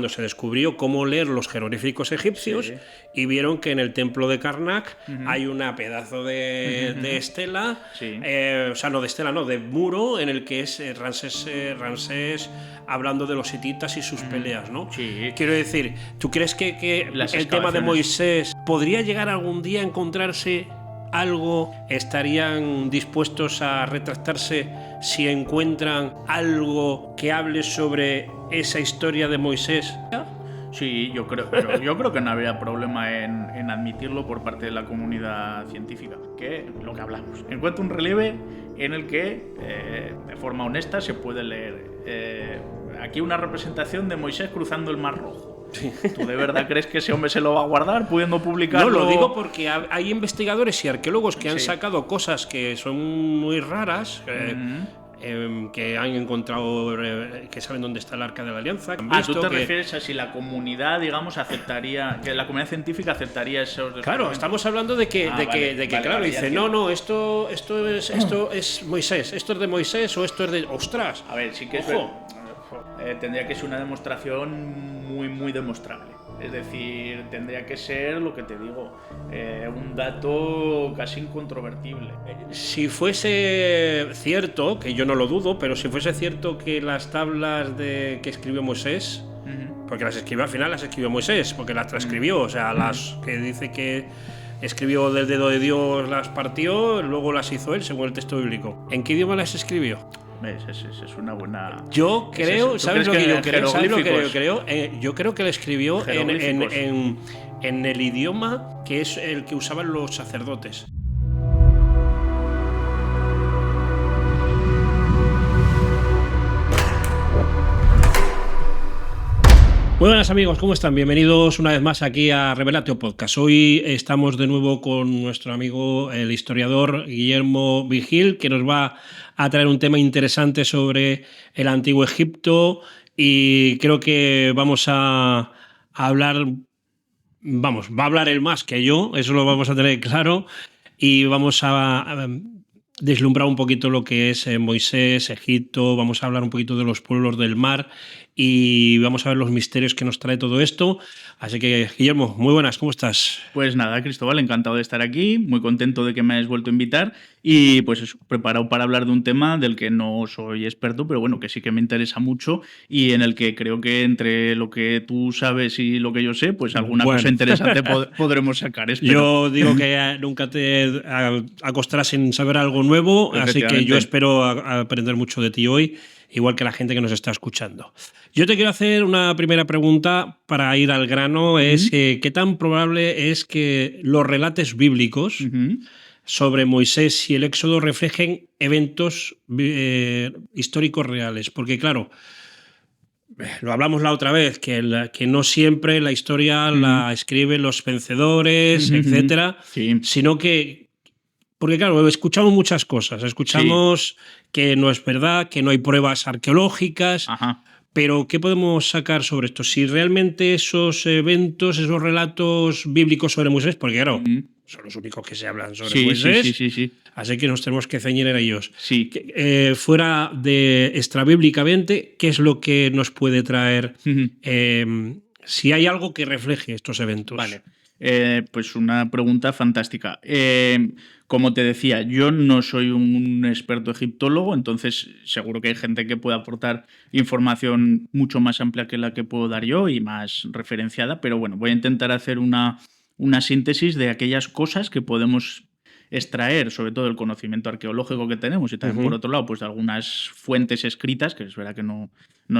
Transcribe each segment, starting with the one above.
cuando se descubrió cómo leer los jeroglíficos egipcios, Sí. y vieron que en el templo de Karnak Ujú. hay una pedazo de estela, Sí. o sea, no de estela, no, de muro en el que es Ramsés hablando de los hititas y sus peleas, ¿no? Sí. Quiero decir, ¿tú crees que Las el tema de excavaciones. Moisés podría llegar algún día a encontrarse algo? ¿Estarían dispuestos a retractarse si encuentran algo que hable sobre esa historia de Moisés? Sí, yo creo que no habría problema en admitirlo por parte de la comunidad científica. Que lo que hablamos. Encuentro un relieve en el que, de forma honesta, se puede leer aquí una representación de Moisés cruzando el Mar Rojo. Sí. ¿Tú de verdad crees que ese hombre se lo va a guardar pudiendo publicarlo? No, lo digo porque hay investigadores y arqueólogos que han Sí. sacado cosas que son muy raras, que han encontrado, que saben dónde está el Arca de la Alianza. Han ¿Tú visto te que- refieres a si la comunidad, digamos, aceptaría, que la comunidad científica aceptaría esos Claro, descubrimientos? estamos hablando de que, Vale, claro, vale, dice, ya no, esto es Moisés, esto es de Moisés o esto es de... ¡Ostras! A ver, sí que es Ojo. tendría que ser una demostración muy demostrable. Es decir, tendría que ser, lo que te digo, un dato casi incontrovertible. Si fuese cierto, que yo no lo dudo, pero si fuese cierto que las tablas que escribió Moisés, porque las escribió al final, las escribió Moisés, porque las transcribió, o sea, las que dice que escribió del dedo de Dios, las partió, luego las hizo él según el texto bíblico. ¿En qué idioma las escribió? Es una buena... Yo creo, ¿Tú ¿sabes lo crees que que yo creo? ¿Sabes lo que yo jeroglíficos? creo? Yo creo que le escribió Jeroglíficos. en el idioma que es el que usaban los sacerdotes. Muy buenas amigos, ¿cómo están? Bienvenidos una vez más aquí a Revelatio Podcast. Hoy estamos de nuevo con nuestro amigo, el historiador Guillermo Vigil, que nos va a traer un tema interesante sobre el Antiguo Egipto, y creo que vamos a hablar, va a hablar él más que yo, eso lo vamos a tener claro, y vamos a deslumbrar un poquito lo que es Moisés, Egipto, vamos a hablar un poquito de los pueblos del mar y vamos a ver los misterios que nos trae todo esto. Así que, Guillermo, muy buenas, ¿cómo estás? Pues nada, Cristóbal, encantado de estar aquí, muy contento de que me hayas vuelto a invitar y pues eso, preparado para hablar de un tema del que no soy experto, pero bueno, que sí que me interesa mucho y en el que creo que entre lo que tú sabes y lo que yo sé, pues alguna cosa interesante podremos sacar, espero. Yo digo que nunca te acostarás sin saber algo nuevo, así que yo espero aprender mucho de ti hoy, igual que la gente que nos está escuchando. Yo te quiero hacer una primera pregunta para ir al grano, es ¿qué tan probable es que los relatos bíblicos sobre Moisés y el Éxodo reflejen eventos históricos reales? Porque claro, lo hablamos la otra vez, que no siempre la historia la escriben los vencedores, etcétera, sino que... Porque claro, escuchamos muchas cosas, escuchamos que no es verdad, que no hay pruebas arqueológicas, pero ¿qué podemos sacar sobre esto? Si realmente esos eventos, esos relatos bíblicos sobre Moisés, porque claro, son los únicos que se hablan sobre Moisés, así que nos tenemos que ceñir en ellos. Fuera de extrabíblicamente, ¿qué es lo que nos puede traer si hay algo que refleje estos eventos? Vale. Pues una pregunta fantástica. Como te decía, yo no soy un experto egiptólogo, entonces seguro que hay gente que puede aportar información mucho más amplia que la que puedo dar yo y más referenciada, pero bueno, voy a intentar hacer una síntesis de aquellas cosas que podemos extraer, sobre todo el conocimiento arqueológico que tenemos y también, por otro lado, pues de algunas fuentes escritas, que es verdad que no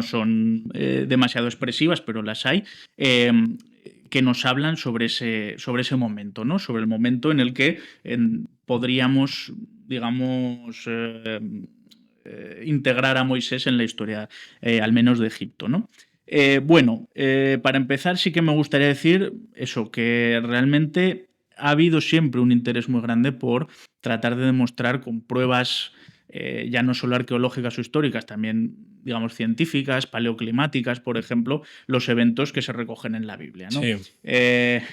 son demasiado expresivas, pero las hay, que nos hablan sobre ese momento, ¿no? Sobre el momento en el que podríamos, digamos, integrar a Moisés en la historia, al menos de Egipto, ¿no? Para empezar sí que me gustaría decir eso, que realmente ha habido siempre un interés muy grande por tratar de demostrar con pruebas ya no solo arqueológicas o históricas, también, digamos, científicas, paleoclimáticas, por ejemplo, los eventos que se recogen en la Biblia, ¿no?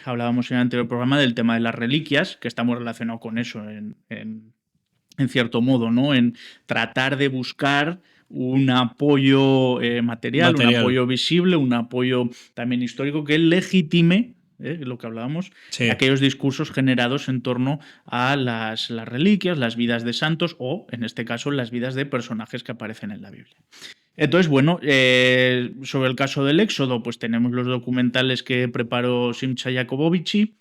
Hablábamos en el anterior programa del tema de las reliquias, que está muy relacionado con eso en cierto modo, ¿no? En tratar de buscar un apoyo material, un apoyo visible, un apoyo también histórico que legitime lo que hablábamos, aquellos discursos generados en torno a las reliquias, las vidas de santos o, en este caso, las vidas de personajes que aparecen en la Biblia. Entonces, bueno, sobre el caso del Éxodo, pues tenemos los documentales que preparó Simcha Jacobovici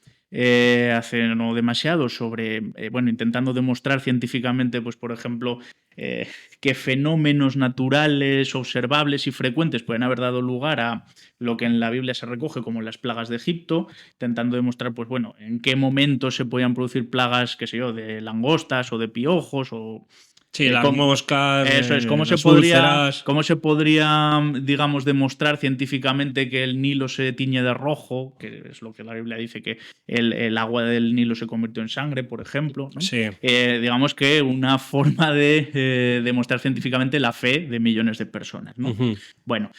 hace no demasiado sobre, intentando demostrar científicamente, pues por ejemplo, qué fenómenos naturales, observables y frecuentes pueden haber dado lugar a lo que en la Biblia se recoge como las plagas de Egipto, intentando demostrar, pues bueno, en qué momento se podían producir plagas, qué sé yo, de langostas o de piojos o... Sí, las moscas, eso es, ¿cómo se podría, digamos, demostrar científicamente que el Nilo se tiñe de rojo? Que es lo que la Biblia dice, que el agua del Nilo se convirtió en sangre, por ejemplo, ¿no? Sí. Digamos que una forma de demostrar científicamente la fe de millones de personas, ¿no? Bueno,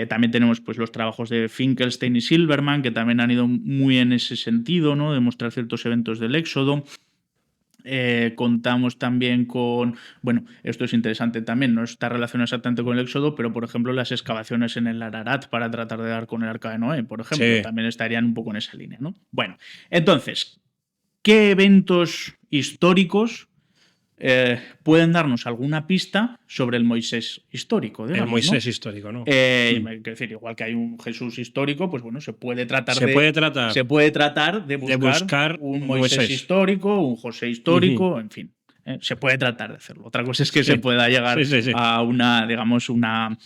también tenemos pues los trabajos de Finkelstein y Silverman, que también han ido muy en ese sentido, ¿no? Demostrar ciertos eventos del Éxodo. Contamos también con, bueno, esto es interesante también, no está relacionado exactamente con el Éxodo, pero por ejemplo las excavaciones en el Ararat para tratar de dar con el Arca de Noé, por ejemplo, también estarían un poco en esa línea, ¿no? Bueno, entonces, ¿qué eventos históricos pueden darnos alguna pista sobre el Moisés histórico? Digamos, el Moisés histórico, ¿no? Quiero decir, igual que hay un Jesús histórico, pues bueno, se puede tratar de buscar un Moisés histórico, un José histórico, en fin. Se puede tratar de hacerlo. Otra cosa es que se pueda llegar a una, digamos, una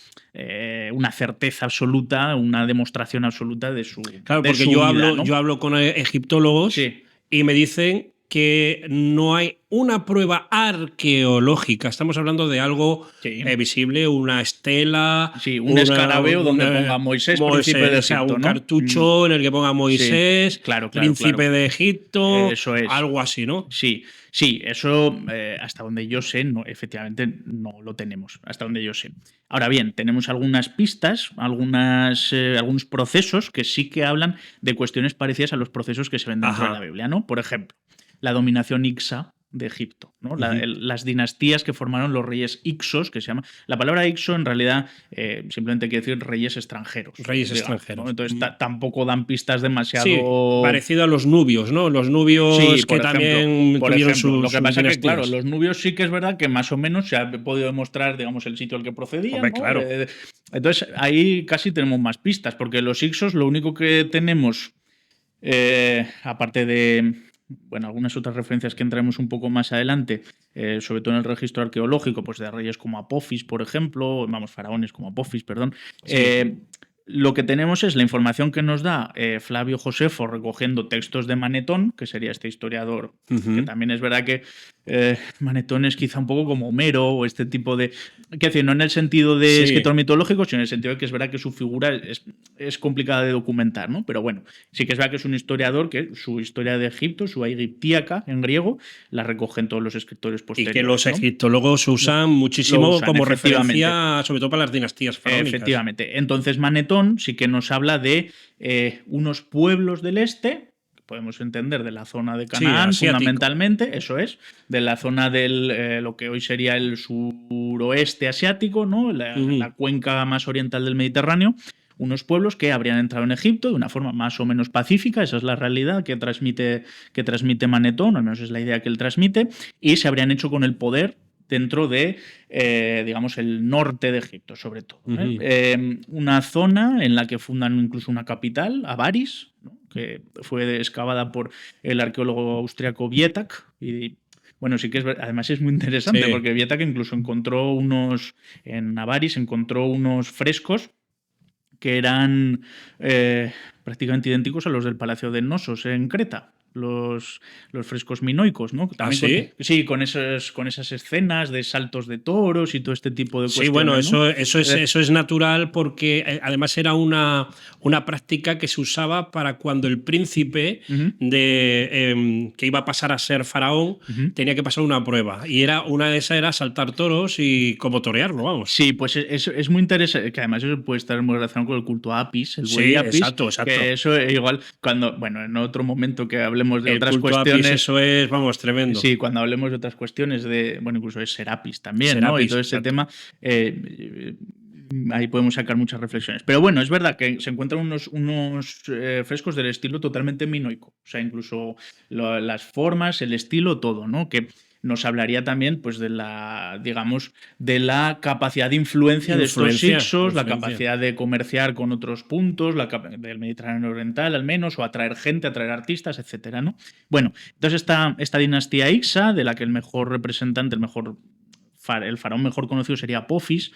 certeza absoluta, una demostración absoluta de su Claro, de porque su yo vida, ¿no? hablo con egiptólogos y me dicen que no hay una prueba arqueológica. Estamos hablando de algo visible, una estela. Sí, un escarabeo donde ponga Moisés, príncipe de Egipto. O sea, un cartucho en el que ponga Moisés, príncipe de Egipto. Eso es. Algo así, ¿no? Sí, eso hasta donde yo sé, no, efectivamente no lo tenemos, hasta donde yo sé. Ahora bien, tenemos algunas pistas, algunos procesos que sí que hablan de cuestiones parecidas a los procesos que se ven dentro de la Biblia, ¿no? Por ejemplo, la dominación Ixa de Egipto, ¿no? Las dinastías que formaron los reyes Ixos, que se llama. La palabra Ixo en realidad simplemente quiere decir reyes extranjeros. Reyes extranjeros. ¿no? Entonces tampoco dan pistas demasiado. Sí, parecido a los nubios, ¿no? Los nubios que también tuvieron sus. Lo que pasa es que, claro, los nubios sí que es verdad que más o menos se ha podido demostrar, digamos, el sitio al que procedían. Hombre, ¿no? Claro. Entonces ahí casi tenemos más pistas, porque los Ixos lo único que tenemos, aparte de. Bueno, algunas otras referencias que entraremos un poco más adelante, sobre todo en el registro arqueológico, pues de reyes como Apophis, por ejemplo, faraones como Apophis, perdón. Sí. Lo que tenemos es la información que nos da Flavio Josefo recogiendo textos de Manetón, que sería este historiador, que también es verdad que Manetón es quizá un poco como Homero o este tipo de... Quiero decir, no en el sentido de escritor mitológico, sino en el sentido de que es verdad que su figura es complicada de documentar, ¿no? Pero bueno, sí que es verdad que es un historiador que su historia de Egipto, su Aegyptiaca en griego, la recogen todos los escritores posteriores. Y que los egiptólogos usan muchísimo como referencia, sobre todo para las dinastías faraónicas. Efectivamente. Entonces Manetón sí que nos habla de unos pueblos del este, podemos entender de la zona de Canaán fundamentalmente, eso es, de la zona del lo que hoy sería el suroeste asiático, ¿no? La cuenca más oriental del Mediterráneo, unos pueblos que habrían entrado en Egipto de una forma más o menos pacífica, esa es la realidad que transmite Manetón, al menos es la idea que él transmite, y se habrían hecho con el poder dentro de, digamos, el norte de Egipto, sobre todo. Una zona en la que fundan incluso una capital, Avaris, ¿no? Que fue excavada por el arqueólogo austriaco Wietak. Y bueno, sí que además es muy interesante porque Wietak incluso en Avaris encontró unos frescos que eran prácticamente idénticos a los del Palacio de Knossos en Creta. Los frescos minoicos, ¿no? También con esas escenas de saltos de toros y todo este tipo de cuestiones. Sí, bueno, ¿no? eso es natural porque además era una práctica que se usaba para cuando el príncipe que iba a pasar a ser faraón tenía que pasar una prueba. Y una de esas era saltar toros y como torearlo, vamos. Sí, pues eso es muy interesante, que además eso puede estar muy relacionado con el culto a Apis, el buey Apis. Exacto. Que eso igual, en otro momento que hablemos hablemos de otras culto cuestiones. Apis, eso es, vamos, tremendo. Sí, cuando hablemos de otras cuestiones bueno, incluso es Serapis también, ¿no? Y todo ese tema, ahí podemos sacar muchas reflexiones. Pero bueno, es verdad que se encuentran unos frescos del estilo totalmente minoico. O sea, incluso las formas, el estilo, todo, ¿no? Que nos hablaría también, pues, de la, digamos, de la capacidad de influencia de estos Hyksos, la capacidad de comerciar con otros puntos, del Mediterráneo Oriental al menos, o atraer gente, atraer artistas, etcétera, ¿no? Bueno, entonces esta dinastía Hyksa, de la que el mejor representante, el faraón mejor conocido sería Apophis,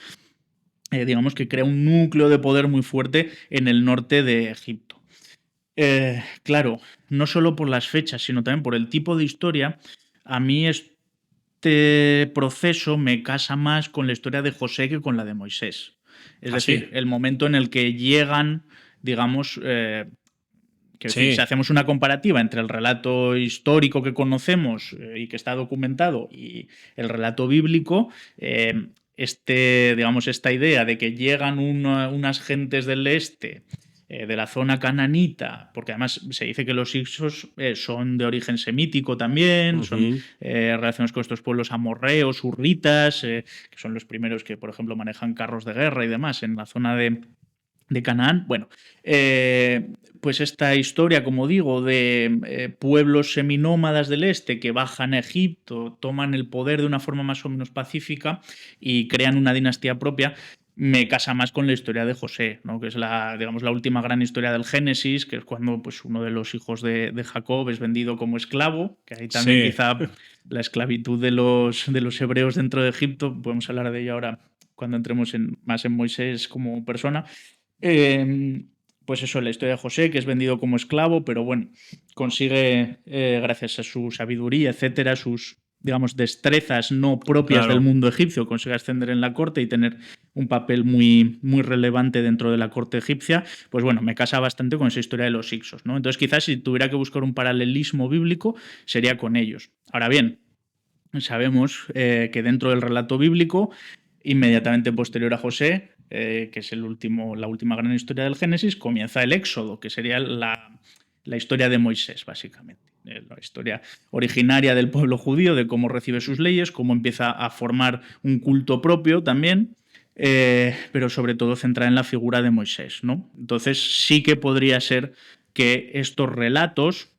digamos que crea un núcleo de poder muy fuerte en el norte de Egipto. Claro, no solo por las fechas, sino también por el tipo de historia, a mí este proceso me casa más con la historia de José que con la de Moisés. Es decir, el momento en el que llegan, digamos, si hacemos una comparativa entre el relato histórico que conocemos y que está documentado y el relato bíblico, digamos, esta idea de que llegan unas gentes del este, de la zona cananita, porque además se dice que los Hyksos son de origen semítico también, son relacionados con estos pueblos amorreos, hurritas, que son los primeros que, por ejemplo, manejan carros de guerra y demás en la zona de Canaán. Bueno, pues esta historia, como digo, de pueblos seminómadas del este que bajan a Egipto, toman el poder de una forma más o menos pacífica y crean una dinastía propia, me casa más con la historia de José, ¿no? Que es la última gran historia del Génesis, que es cuando, pues, uno de los hijos de Jacob es vendido como esclavo, que ahí también quizá la esclavitud de los hebreos dentro de Egipto, podemos hablar de ello ahora cuando entremos más en Moisés como persona. Pues eso, la historia de José, que es vendido como esclavo, pero bueno, consigue, gracias a su sabiduría, etcétera, sus, digamos, destrezas no propias del mundo egipcio, consigue ascender en la corte y tener un papel muy, muy relevante dentro de la corte egipcia. Pues bueno, me casa bastante con esa historia de los Hyksos, ¿no? Entonces, quizás si tuviera que buscar un paralelismo bíblico, sería con ellos. Ahora bien, sabemos que dentro del relato bíblico, inmediatamente posterior a José, que es la última gran historia del Génesis, comienza el Éxodo, que sería la historia de Moisés, básicamente. La historia originaria del pueblo judío, de cómo recibe sus leyes, cómo empieza a formar un culto propio también, pero sobre todo centrada en la figura de Moisés, ¿no? Entonces sí que podría ser que estos relatos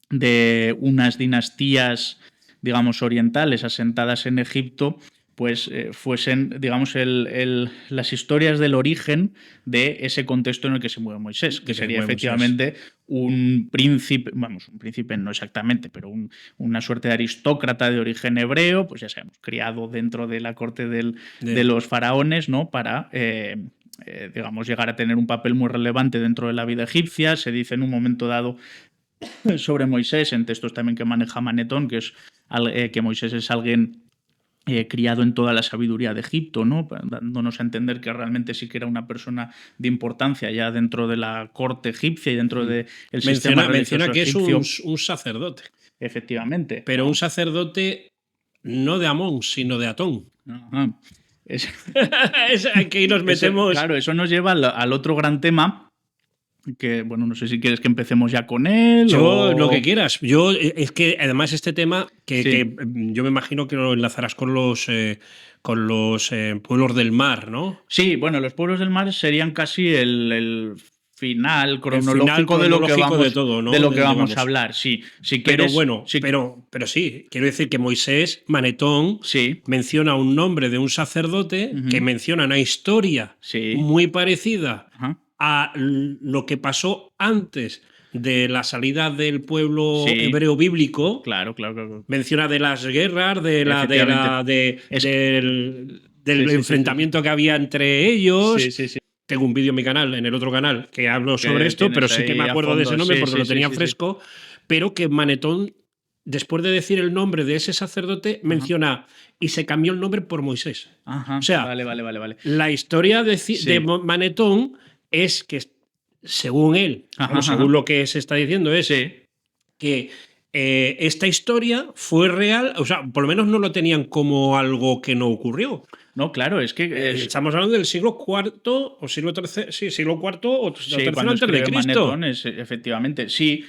de unas dinastías, digamos, orientales asentadas en Egipto, pues fuesen, digamos, las historias del origen de ese contexto en el que se mueve Moisés, que sería efectivamente un príncipe, un príncipe no exactamente, pero una suerte de aristócrata de origen hebreo, pues ya sabemos, criado dentro de la corte de los faraones, ¿no? Para digamos, llegar a tener un papel muy relevante dentro de la vida egipcia. Se dice en un momento dado sobre Moisés, en textos también que maneja Manetón, que Moisés es alguien criado en toda la sabiduría de Egipto, ¿no? Dándonos a entender que realmente sí que era una persona de importancia ya dentro de la corte egipcia y dentro del sistema religioso menciona que egipcio. Es un sacerdote. Efectivamente. Pero un sacerdote no de Amón, sino de Atón. Ajá. Aquí nos metemos. Claro, eso nos lleva al otro gran tema, que, bueno, no sé si quieres que empecemos ya con él. Lo que quieras. Es que además este tema, que yo me imagino que lo enlazarás con los pueblos del mar, ¿no? Sí, bueno, los pueblos del mar serían casi el final cronológico de lo que vamos a hablar. Sí, si quieres, pero bueno, pero sí, quiero decir que Moisés, Manetón, menciona un nombre de un sacerdote que menciona una historia muy parecida a lo que pasó antes de la salida del pueblo hebreo bíblico. Claro. Menciona de las guerras, del enfrentamiento que había entre ellos. Sí. Tengo un vídeo en mi canal, en el otro canal, que hablo sobre esto, pero sí que me acuerdo de ese nombre porque lo tenía fresco. Pero que Manetón, después de decir el nombre de ese sacerdote, menciona y se cambió el nombre por Moisés. Ajá. O sea, vale. La historia de Manetón es que, según él, según lo que se está diciendo, es que esta historia fue real, o sea, por lo menos no lo tenían como algo que no ocurrió. No, claro, es que... Estamos hablando del siglo IV o siglo III, sí, siglo IV o tercero antes de Cristo. Manetón, efectivamente. Sí,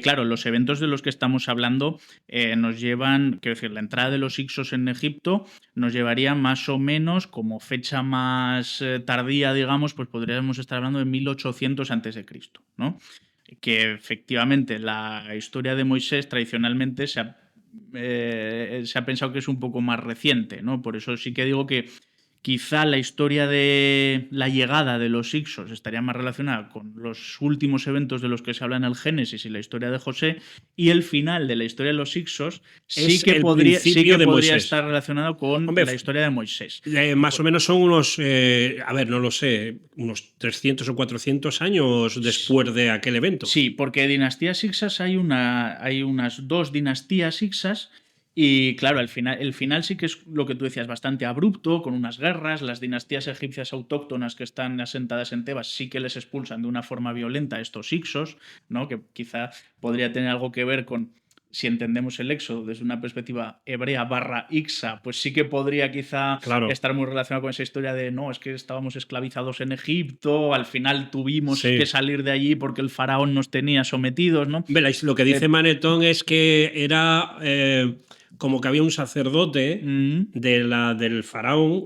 claro, los eventos de los que estamos hablando nos llevan, quiero decir, la entrada de los Hicsos en Egipto nos llevaría más o menos, como fecha más tardía, digamos, pues podríamos estar hablando de 1800 a.C., ¿no? Que efectivamente la historia de Moisés tradicionalmente se ha pensado que es un poco más reciente, ¿no? Por eso sí que digo que quizá la historia de la llegada de los Hicsos estaría más relacionada con los últimos eventos de los que se habla en el Génesis y la historia de José, y el final de la historia de los Hicsos sí que podría estar relacionado con la historia de Moisés. Más o menos son unos, a ver, no lo sé, unos 300 o 400 años después de aquel evento. Sí, porque dinastías Hicsos hay unas 2 dinastías Hicsos. Y claro, el final sí que es lo que tú decías, bastante abrupto, con unas guerras. Las dinastías egipcias autóctonas que están asentadas en Tebas sí que les expulsan de una forma violenta a estos Hicsos, ¿no? Que quizá podría tener algo que ver con, si entendemos el éxodo desde una perspectiva hebrea /Ixa, pues sí que podría quizá estar muy relacionado con esa historia de no, es que estábamos esclavizados en Egipto, al final tuvimos que salir de allí porque el faraón nos tenía sometidos, ¿no? ¿Veis? Lo que dice Manetón es que era... como que había un sacerdote del faraón,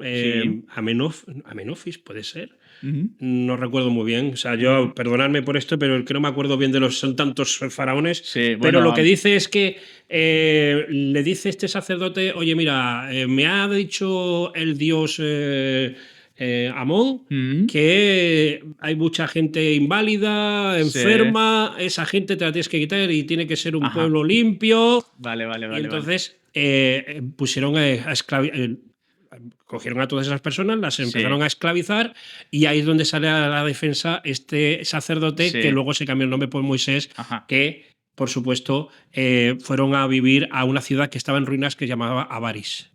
Amenofis, puede ser. No recuerdo muy bien. O sea, yo, perdonadme por esto, pero que no me acuerdo bien son tantos faraones. Sí, pero lo que dice es que le dice este sacerdote, oye, mira, me ha dicho el dios Amón que hay mucha gente inválida, enferma, esa gente te la tienes que quitar y tiene que ser un pueblo limpio. Vale. Y entonces pusieron cogieron a todas esas personas, las empezaron a esclavizar, y ahí es donde sale a la defensa este sacerdote que luego se cambió el nombre por Moisés, que por supuesto fueron a vivir a una ciudad que estaba en ruinas que se llamaba Avaris.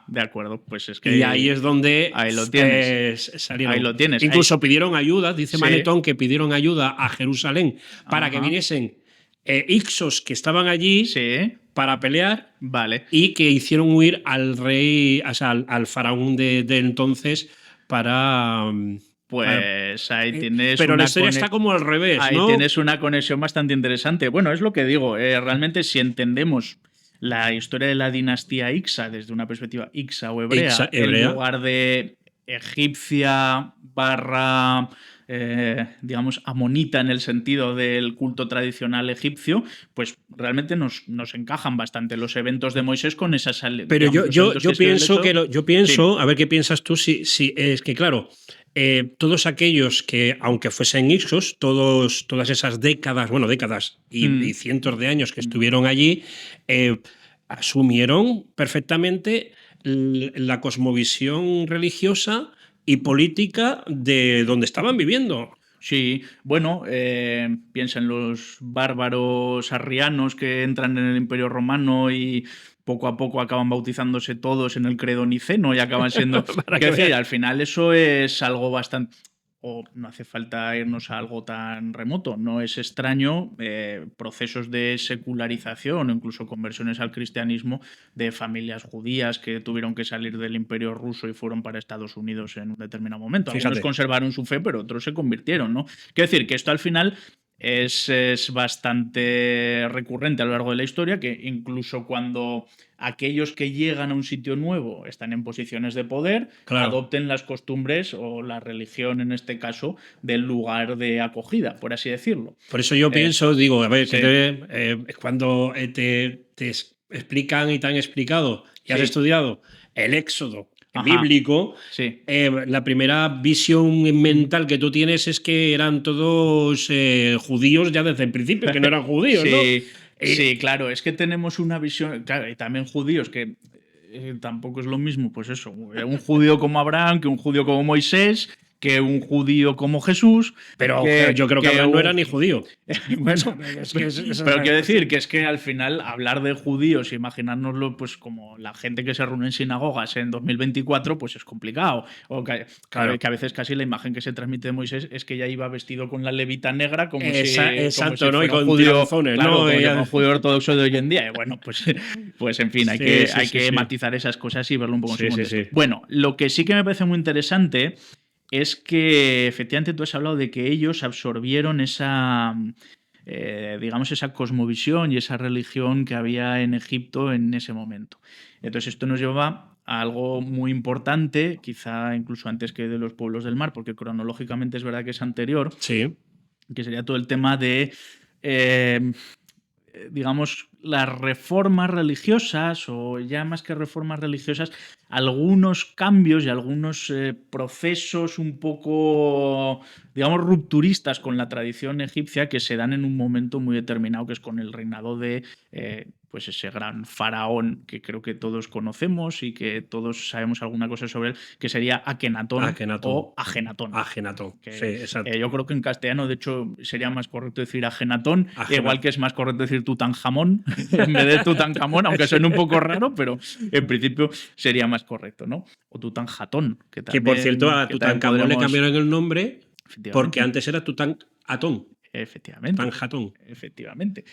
De acuerdo, pues es que... Y ahí es donde ahí lo tienes. Salieron. Ahí lo tienes. Incluso pidieron ayuda, dice Manetón, que pidieron ayuda a Jerusalén para que viniesen Hicsos que estaban allí para pelear, y que hicieron huir al rey, o sea, al faraón de entonces para... Pues ahí tienes... Pero la historia está como al revés, ahí ¿no? Tienes una conexión bastante interesante. Bueno, es lo que digo. Realmente, si entendemos la historia de la dinastía Ixa desde una perspectiva Ixa o hebrea, en lugar de egipcia digamos, amonita en el sentido del culto tradicional egipcio, pues realmente nos encajan bastante los eventos de Moisés con esas... Pero yo pienso, a ver qué piensas tú, si es que, claro, todos aquellos que, aunque fuesen Hicsos, todas esas décadas y cientos de años que estuvieron allí, asumieron perfectamente la cosmovisión religiosa y política de donde estaban viviendo. Sí, bueno, piensa en los bárbaros arrianos que entran en el Imperio Romano y poco a poco acaban bautizándose todos en el credo niceno y acaban siendo... al final eso es algo bastante... O no hace falta irnos a algo tan remoto. No es extraño procesos de secularización o incluso conversiones al cristianismo de familias judías que tuvieron que salir del Imperio ruso y fueron para Estados Unidos en un determinado momento. Algunos conservaron su fe, pero otros se convirtieron, ¿no? Quiero decir que esto al final es bastante recurrente a lo largo de la historia, que incluso cuando aquellos que llegan a un sitio nuevo están en posiciones de poder, adopten las costumbres o la religión, en este caso, del lugar de acogida, por así decirlo. Por eso yo pienso, digo, a ver, cuando te explican y te han explicado y has estudiado el Éxodo bíblico, la primera visión mental que tú tienes es que eran todos judíos ya desde el principio, que no eran judíos, ¿no? Sí, claro, es que tenemos una visión, claro, y también judíos, que tampoco es lo mismo, pues eso, un judío como Abraham que un judío como Moisés, que un judío como Jesús. Pero yo creo que Abraham no era ni judío. Bueno, pero quiero decir que es que al final hablar de judíos, imaginárnoslo pues como la gente que se reúne en sinagogas en 2024, pues es complicado. O que a veces casi la imagen que se transmite de Moisés es que ya iba vestido con la levita negra como exacto, como si ¿no? Y con judío, ¿no? Un judío ortodoxo de hoy en día. Y bueno, pues en fin, hay que matizar esas cosas y verlo un poco en su contexto. Bueno, lo que sí que me parece muy interesante es que efectivamente tú has hablado de que ellos absorbieron esa, digamos, esa cosmovisión y esa religión que había en Egipto en ese momento. Entonces esto nos lleva a algo muy importante, quizá incluso antes que de los pueblos del mar, porque cronológicamente es verdad que es anterior, que sería todo el tema de, digamos, las reformas religiosas, o ya más que reformas religiosas, algunos cambios y algunos procesos un poco, digamos, rupturistas con la tradición egipcia que se dan en un momento muy determinado, que es con el reinado de pues ese gran faraón que creo que todos conocemos y que todos sabemos alguna cosa sobre él, que sería Akenatón. O Ajenatón. Ajenatón, sí, exacto. Yo creo que en castellano, de hecho, sería más correcto decir Ajenatón, igual que es más correcto decir Tutankamón en vez de Tutankamón, aunque suene un poco raro, pero en principio sería más correcto, ¿no? O Tutanjatón. Que por cierto, a Tutankamón le cambiaron el nombre porque antes era Tutanatón. Efectivamente. Tutanjatón. Efectivamente.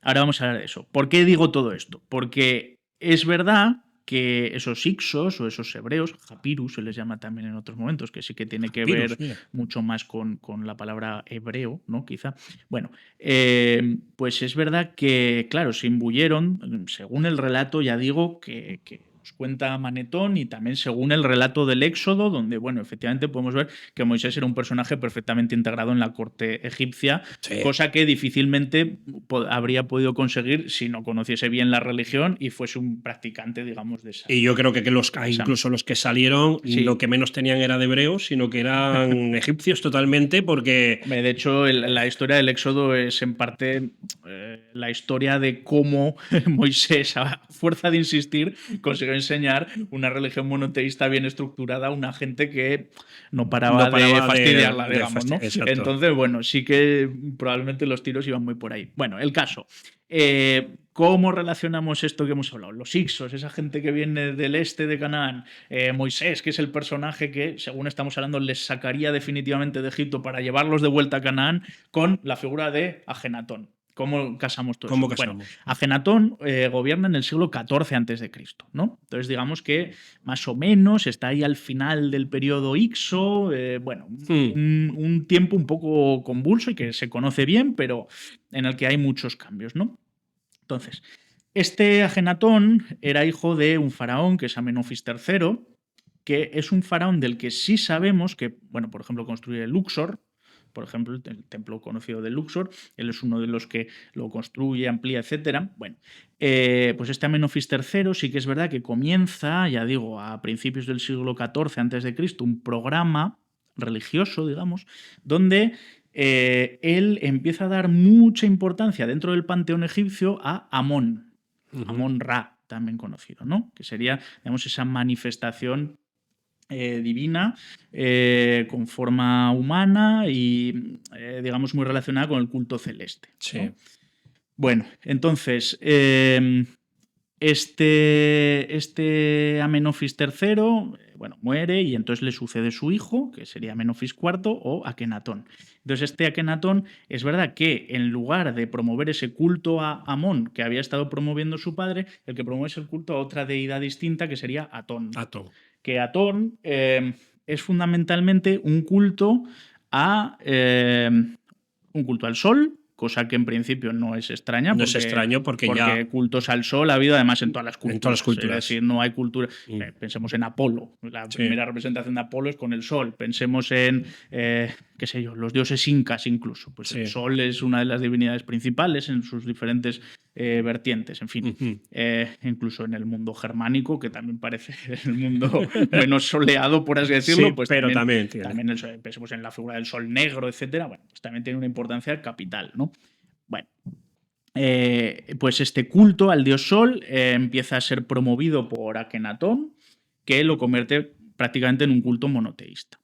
Ahora vamos a hablar de eso. ¿Por qué digo todo esto? Porque es verdad que esos Ixos o esos hebreos, Japirus se les llama también en otros momentos, que sí que tiene que ver mucho más con la palabra hebreo, ¿no? Quizá. Bueno, pues es verdad que, claro, se imbuyeron, según el relato, ya digo, que nos cuenta Manetón, y también según el relato del Éxodo, donde, bueno, efectivamente podemos ver que Moisés era un personaje perfectamente integrado en la corte egipcia, cosa que difícilmente habría podido conseguir si no conociese bien la religión y fuese un practicante, digamos, de esa. Y yo creo que incluso los que salieron, lo que menos tenían era de hebreos, sino que eran egipcios totalmente, porque... De hecho, la historia del Éxodo es en parte la historia de cómo Moisés, a fuerza de insistir, consiguió enseñar una religión monoteísta bien estructurada a una gente que no paraba de fastidiarla, digamos, ¿no? Entonces, bueno, sí que probablemente los tiros iban muy por ahí. Bueno, el caso. ¿Cómo relacionamos esto que hemos hablado? Los Ixos, esa gente que viene del este de Canaán, Moisés, que es el personaje que, según estamos hablando, les sacaría definitivamente de Egipto para llevarlos de vuelta a Canaán, con la figura de Ajenatón. ¿Cómo casamos todo eso? Bueno, Ajenatón gobierna en el siglo XIV a.C., ¿no? Entonces, digamos que más o menos está ahí al final del periodo Ixo, bueno, un tiempo un poco convulso y que se conoce bien, pero en el que hay muchos cambios, ¿no? Entonces, este Ajenatón era hijo de un faraón que es Amenofis III, que es un faraón del que sí sabemos que, bueno, por ejemplo, construye Luxor. Por ejemplo, el templo conocido de Luxor, él es uno de los que lo construye, amplía, etc. Bueno, pues este Amenofis III sí que es verdad que comienza, ya digo, a principios del siglo XIV a.C., un programa religioso, digamos, donde él empieza a dar mucha importancia dentro del panteón egipcio a Amón, Amón-Ra, también conocido, ¿no? Que sería, digamos, esa manifestación divina, con forma humana y, digamos, muy relacionada con el culto celeste, ¿no? Bueno, entonces, este Amenofis III, bueno, muere, y entonces le sucede su hijo, que sería Amenofis IV o Akenatón. Entonces, este Akenatón, es verdad que en lugar de promover ese culto a Amón que había estado promoviendo su padre, el que promueve es el culto a otra deidad distinta, que sería Atón. Que Atón es fundamentalmente un culto al sol, cosa que en principio no es extraña. No es extraño porque ya... cultos al sol ha habido además en todas las culturas. En todas las culturas. Es decir, no hay cultura... Pensemos en Apolo. La primera representación de Apolo es con el sol. Pensemos en, qué sé yo, los dioses incas incluso. Pues el sol es una de las divinidades principales en sus diferentes vertientes. En fin, incluso en el mundo germánico, que también parece el mundo menos soleado, por así decirlo. Pues pero también pensemos en la figura del sol negro, etcétera. Bueno, pues también tiene una importancia capital, ¿no? Bueno, pues este culto al dios Sol empieza a ser promovido por Akenatón, que lo convierte prácticamente en un culto monoteísta.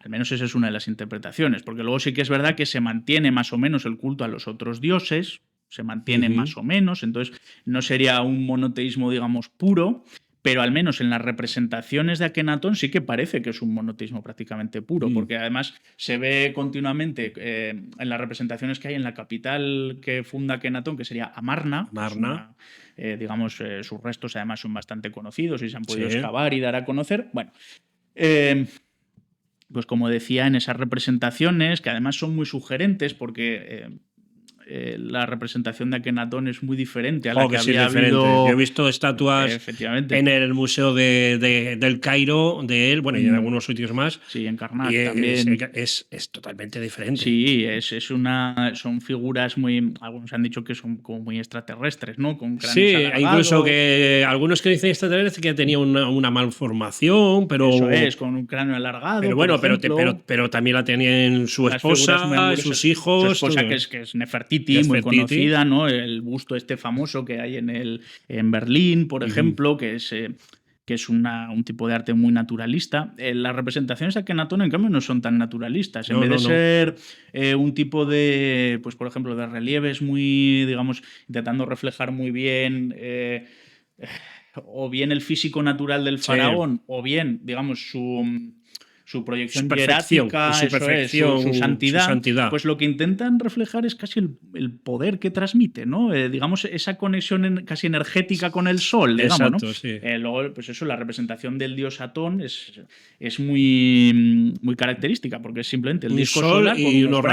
Al menos esa es una de las interpretaciones, porque luego sí que es verdad que se mantiene más o menos el culto a los otros dioses, se mantiene más o menos, entonces no sería un monoteísmo, digamos, puro, pero al menos en las representaciones de Akenatón sí que parece que es un monoteísmo prácticamente puro, porque además se ve continuamente en las representaciones que hay en la capital que funda Akenatón, que sería Amarna. Digamos, sus restos además son bastante conocidos y se han podido excavar y dar a conocer. Bueno, pues como decía, en esas representaciones, que además son muy sugerentes porque la representación de Akenatón es muy diferente a la que había habido. Yo he visto estatuas en el Museo del Cairo de él, bueno, y en algunos sitios más. Sí, en Karnak también. Es totalmente diferente. Sí, son figuras muy. Algunos han dicho que son como muy extraterrestres, ¿no? Con cráneos alargados. Incluso que algunos que dicen extraterrestres que tenía una malformación, pero. Eso es, con un cráneo alargado. Pero bueno, pero también la tenían su esposa, sus hijos. Su esposa, que es Nefertiti, muy conocida, ¿no? El busto este famoso que hay en Berlín, por ejemplo, que es un tipo de arte muy naturalista. Las representaciones de Akenatón, en cambio, no son tan naturalistas. En vez de ser un tipo de, pues por ejemplo, de relieves muy, digamos, intentando reflejar muy bien o bien el físico natural del faraón, o bien, digamos, su proyección hierática, su santidad, pues lo que intentan reflejar es casi el poder que transmite, ¿no? Digamos, esa conexión casi energética con el sol, digamos, exacto, ¿no? Sí. Luego, pues eso, la representación del dios Atón es muy, muy característica, porque es simplemente el disco solar y con unos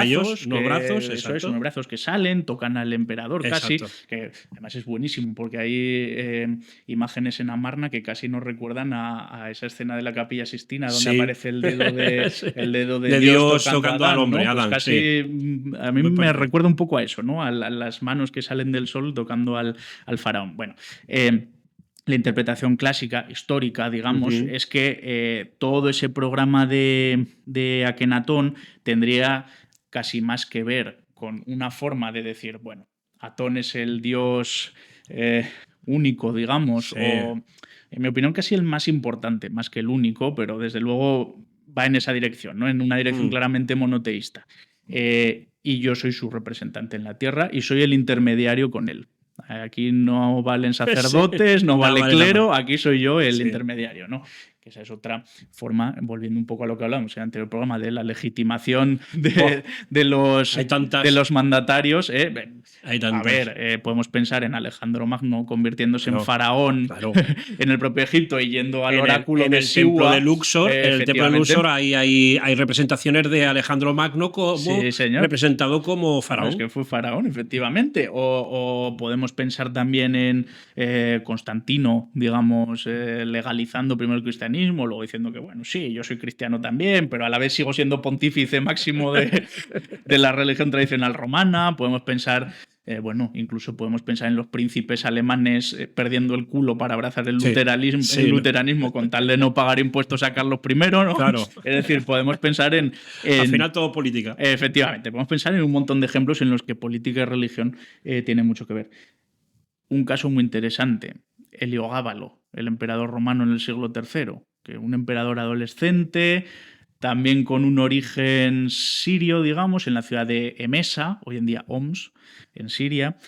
brazos que salen, tocan al emperador casi, que además es buenísimo, porque hay imágenes en Amarna que casi nos recuerdan a esa escena de la Capilla Sixtina donde aparece el dedo de Dios tocando al hombre, ¿no? Pues casi a mí me recuerda un poco a eso, ¿no? A las manos que salen del sol tocando al faraón. Bueno, la interpretación clásica, histórica, digamos, es que todo ese programa de Akenatón tendría casi más que ver con una forma de decir, bueno, Atón es el dios único, digamos, o en mi opinión casi el más importante, más que el único, pero desde luego va en esa dirección, ¿no? En una dirección claramente monoteísta. Y yo soy su representante en la tierra y soy el intermediario con él. Aquí no valen sacerdotes, no vale clero, aquí soy yo el intermediario, ¿no? Que esa es otra forma, volviendo un poco a lo que hablamos en el anterior programa, de la legitimación de los mandatarios. A ver, podemos pensar en Alejandro Magno convirtiéndose en faraón en el propio Egipto y yendo al oráculo en el templo de Luxor. En el templo de Luxor hay representaciones de Alejandro Magno como representado como faraón. Es que fue faraón, efectivamente. O podemos pensar también en Constantino, digamos, legalizando primero el cristianismo, luego diciendo que, bueno, sí, yo soy cristiano también, pero a la vez sigo siendo pontífice máximo de la religión tradicional romana. Podemos pensar, incluso podemos pensar en los príncipes alemanes perdiendo el culo para abrazar el luteranismo con tal de no pagar impuestos a Carlos I, ¿no? Claro. Es decir, podemos pensar en al final todo política. Efectivamente, podemos pensar en un montón de ejemplos en los que política y religión tienen mucho que ver. Un caso muy interesante, Heliogábalo, el emperador romano en el siglo III, que un emperador adolescente, también con un origen sirio, digamos, en la ciudad de Emesa, hoy en día Homs, en Siria,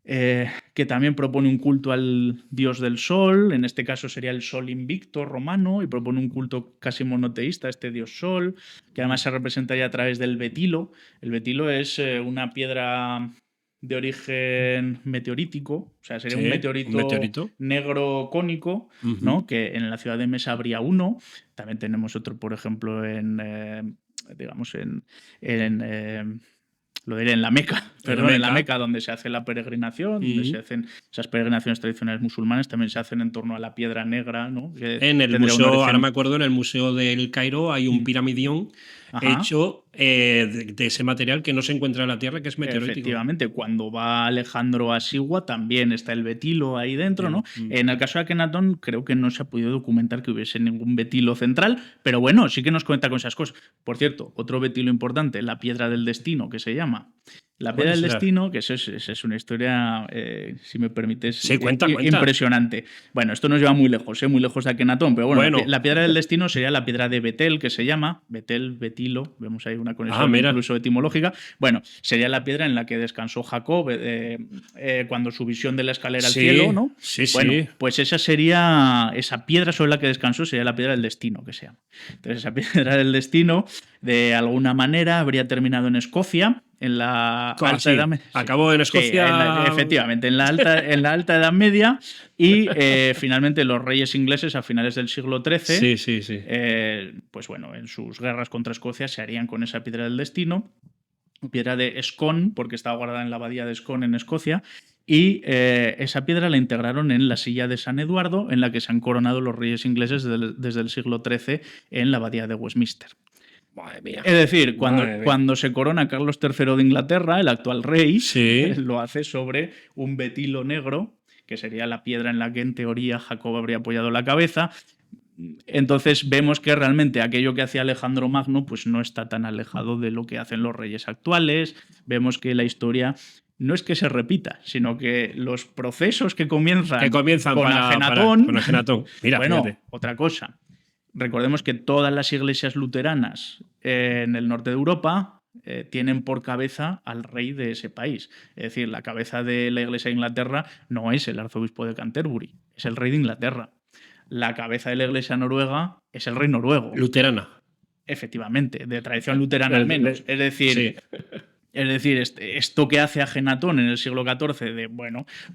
que también propone un culto al dios del sol, en este caso sería el sol invicto romano, y propone un culto casi monoteísta a este dios sol, que además se representa ya a través del betilo. El betilo es una piedra de origen meteorítico, o sea, sería un meteorito negro cónico, ¿no? Que en la ciudad de Mesa habría uno. También tenemos otro, por ejemplo, lo diré en la Meca, en la Meca, donde se hace la peregrinación, donde se hacen esas peregrinaciones tradicionales musulmanas, también se hacen en torno a la piedra negra, ¿no? En el museo, ahora me acuerdo, en el Museo del Cairo hay un piramidión hecho de ese material que no se encuentra en la Tierra, que es meteorítico. Efectivamente, cuando va Alejandro a Sigua también está el betilo ahí dentro, ¿no? En el caso de Akenatón creo que no se ha podido documentar que hubiese ningún betilo central, pero bueno, sí que nos cuenta con esas cosas. Por cierto, otro betilo importante, la piedra del destino, que se llama, La piedra del destino, que eso es una historia, si me permites, sí, cuenta. Impresionante. Bueno, esto nos lleva muy lejos de Akenatón, pero bueno. La piedra del destino sería la piedra de Betel, que se llama Betel, Betilo, vemos ahí una conexión incluso etimológica. Bueno, sería la piedra en la que descansó Jacob cuando su visión de la escalera al cielo, ¿no? Sí, bueno, pues esa piedra sobre la que descansó sería la piedra del destino, que se llama. Entonces, esa piedra del destino, de alguna manera, habría terminado en Escocia. En la alta Edad Media. Acabó en Escocia. Efectivamente, en la alta Edad Media y finalmente los reyes ingleses a finales del siglo XIII, pues bueno, en sus guerras contra Escocia se harían con esa piedra del destino, piedra de Scone, porque estaba guardada en la abadía de Scone en Escocia. Y esa piedra la integraron en la silla de San Eduardo, en la que se han coronado los reyes ingleses desde el siglo XIII en la abadía de Westminster. Madre mía. Es decir, cuando se corona Carlos III de Inglaterra, el actual rey, lo hace sobre un betilo negro, que sería la piedra en la que en teoría Jacob habría apoyado la cabeza. Entonces vemos que realmente aquello que hacía Alejandro Magno pues no está tan alejado de lo que hacen los reyes actuales. Vemos que la historia no es que se repita, sino que los procesos que comienzan con Akenatón. Mira, bueno, fíjate. Otra cosa. Recordemos que todas las iglesias luteranas en el norte de Europa tienen por cabeza al rey de ese país. Es decir, la cabeza de la iglesia de Inglaterra no es el arzobispo de Canterbury, es el rey de Inglaterra. La cabeza de la iglesia noruega es el rey noruego. Luterana. Efectivamente, de tradición luterana al menos. Es decir, esto que hace Akenatón en el siglo XIV de,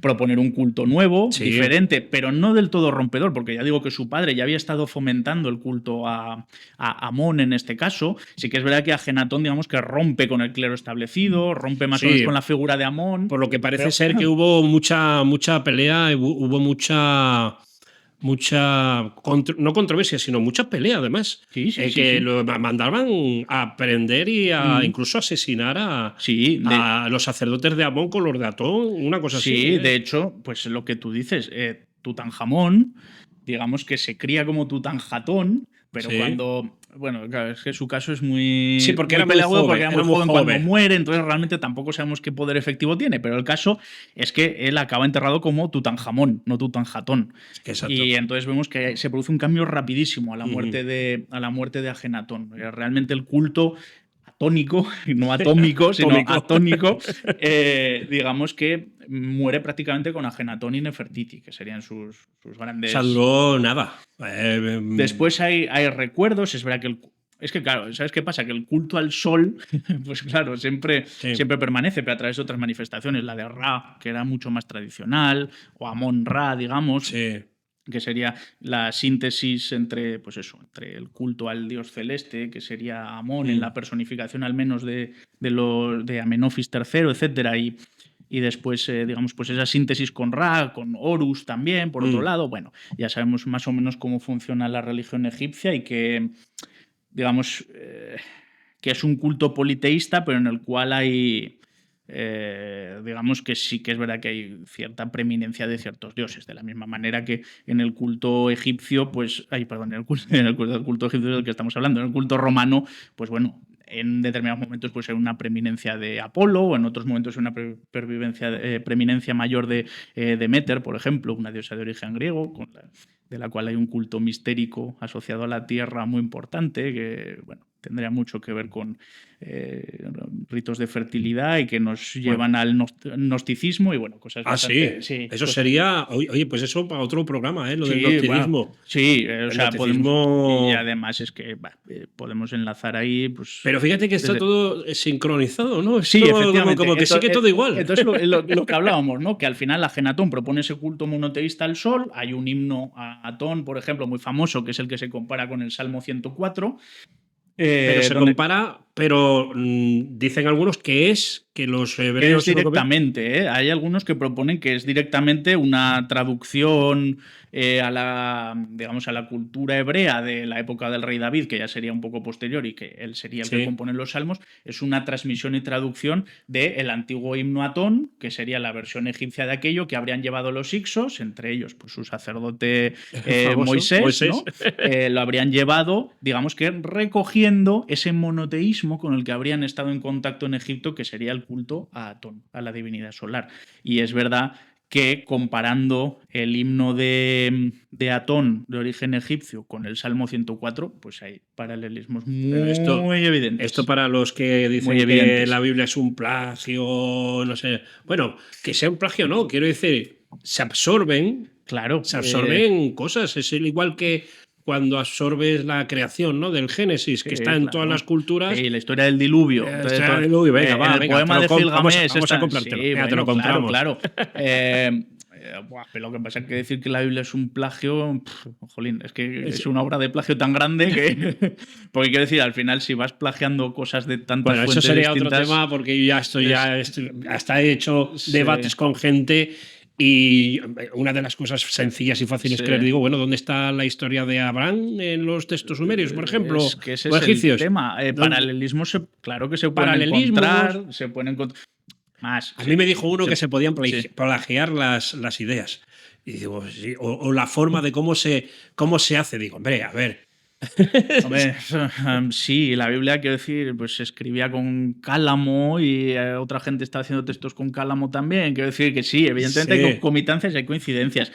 proponer un culto nuevo, diferente, pero no del todo rompedor, porque ya digo que su padre ya había estado fomentando el culto a Amón en este caso. Sí que es verdad que Akenatón, digamos, que rompe con el clero establecido, rompe más o menos con la figura de Amón. Por lo que parece ser que hubo mucha pelea, hubo mucha no controversia, sino mucha pelea además. Que lo mandaban a aprender y incluso asesinar a los sacerdotes de Amón con los de Atón, una cosa así. Sí, de hecho, pues lo que tú dices, Tutankamón, digamos que se cría como Tutanjatón, pero cuando... Bueno, claro, es que su caso es muy... Sí, porque muy era muy joven, porque era muy joven cuando muere, entonces realmente tampoco sabemos qué poder efectivo tiene, pero el caso es que él acaba enterrado como Tutankamón, no Tutanjatón. Exacto. Y entonces vemos que se produce un cambio rapidísimo a la muerte de Akenatón. Realmente el culto atónico, no atómico, sino atónico, digamos que muere prácticamente con Akenatón y Nefertiti, que serían sus grandes... O sea, duró nada. Después hay recuerdos, es verdad que es que, claro, ¿sabes qué pasa? Que el culto al sol, pues claro, siempre permanece, pero a través de otras manifestaciones. La de Ra, que era mucho más tradicional, o Amón-Ra, digamos, que sería la síntesis entre el culto al dios celeste, que sería Amón, en la personificación al menos de Amenofis III, etcétera, y después, digamos, pues esa síntesis con Ra, con Horus también, por otro lado. Bueno, ya sabemos más o menos cómo funciona la religión egipcia y que, digamos, que es un culto politeísta, pero en el cual hay... digamos que sí que es verdad que hay cierta preeminencia de ciertos dioses, de la misma manera que en el culto egipcio, pues, el culto egipcio del que estamos hablando, en el culto romano, pues bueno, en determinados momentos pues hay una preeminencia de Apolo, o en otros momentos una preeminencia mayor de Deméter, por ejemplo, una diosa de origen griego, de la cual hay un culto mistérico asociado a la tierra muy importante, que bueno, tendría mucho que ver con ritos de fertilidad y que nos llevan al gnosticismo y bueno, cosas bastante... Sí. Eso sería... Oye, pues eso para otro programa, lo del gnosticismo. Bueno, o sea, podemos... Y además es que podemos enlazar ahí... Pues, pero fíjate que está todo sincronizado, ¿no? Sí, efectivamente. Como que sigue todo igual. Entonces lo que hablábamos, ¿no? Que al final Akenatón propone ese culto monoteísta al sol. Hay un himno a Atón, por ejemplo, muy famoso, que es el que se compara con el Salmo 104. Pero se compara, pero dicen algunos que los hebreos... Es directamente, hay algunos que proponen que es directamente una traducción a la cultura hebrea de la época del rey David, que ya sería un poco posterior y que él sería el que compone los salmos. Es una transmisión y traducción del antiguo himno Atón, que sería la versión egipcia de aquello que habrían llevado los hicsos, entre ellos pues su sacerdote Moisés. ¿No? Lo habrían llevado, digamos que recogiendo ese monoteísmo mismo con el que habrían estado en contacto en Egipto, que sería el culto a Atón, a la divinidad solar. Y es verdad que comparando el himno de Atón de origen egipcio con el Salmo 104, pues hay paralelismos muy evidentes. Esto para los que dicen que la Biblia es un plagio, no sé. Bueno, que sea un plagio no, quiero decir, se absorben. Claro. Se absorben cosas. Es igual que cuando absorbes la creación, ¿no? Del Génesis, que está en todas las culturas. Sí, la historia del diluvio. La historia del diluvio, venga, va, el poema de Gilgamesh. Vamos a comprártelo. Sí, te lo compramos. Claro. Pero lo que pasa es que decir que la Biblia es un plagio, jolín, es que es una obra de plagio tan grande que. Porque quiero decir, al final, si vas plagiando cosas de tantas fuentes eso sería distintas, otro tema, porque yo ya hasta he hecho debates con gente. Y una de las cosas sencillas y fáciles que les digo, bueno, ¿dónde está la historia de Abraham en los textos sumerios, por ejemplo? Es que ese o es egipcios? El tema. Paralelismos, claro que se pueden encontrar. Se pueden encontrar. Más. A mí me dijo uno que se podían plagiar las ideas. Y digo, sí, o la forma de cómo se hace. Digo, hombre, a ver. Hombre, sí, la Biblia, quiero decir, pues se escribía con cálamo y otra gente está haciendo textos con cálamo también. Quiero decir que sí, evidentemente hay concomitancias y hay coincidencias.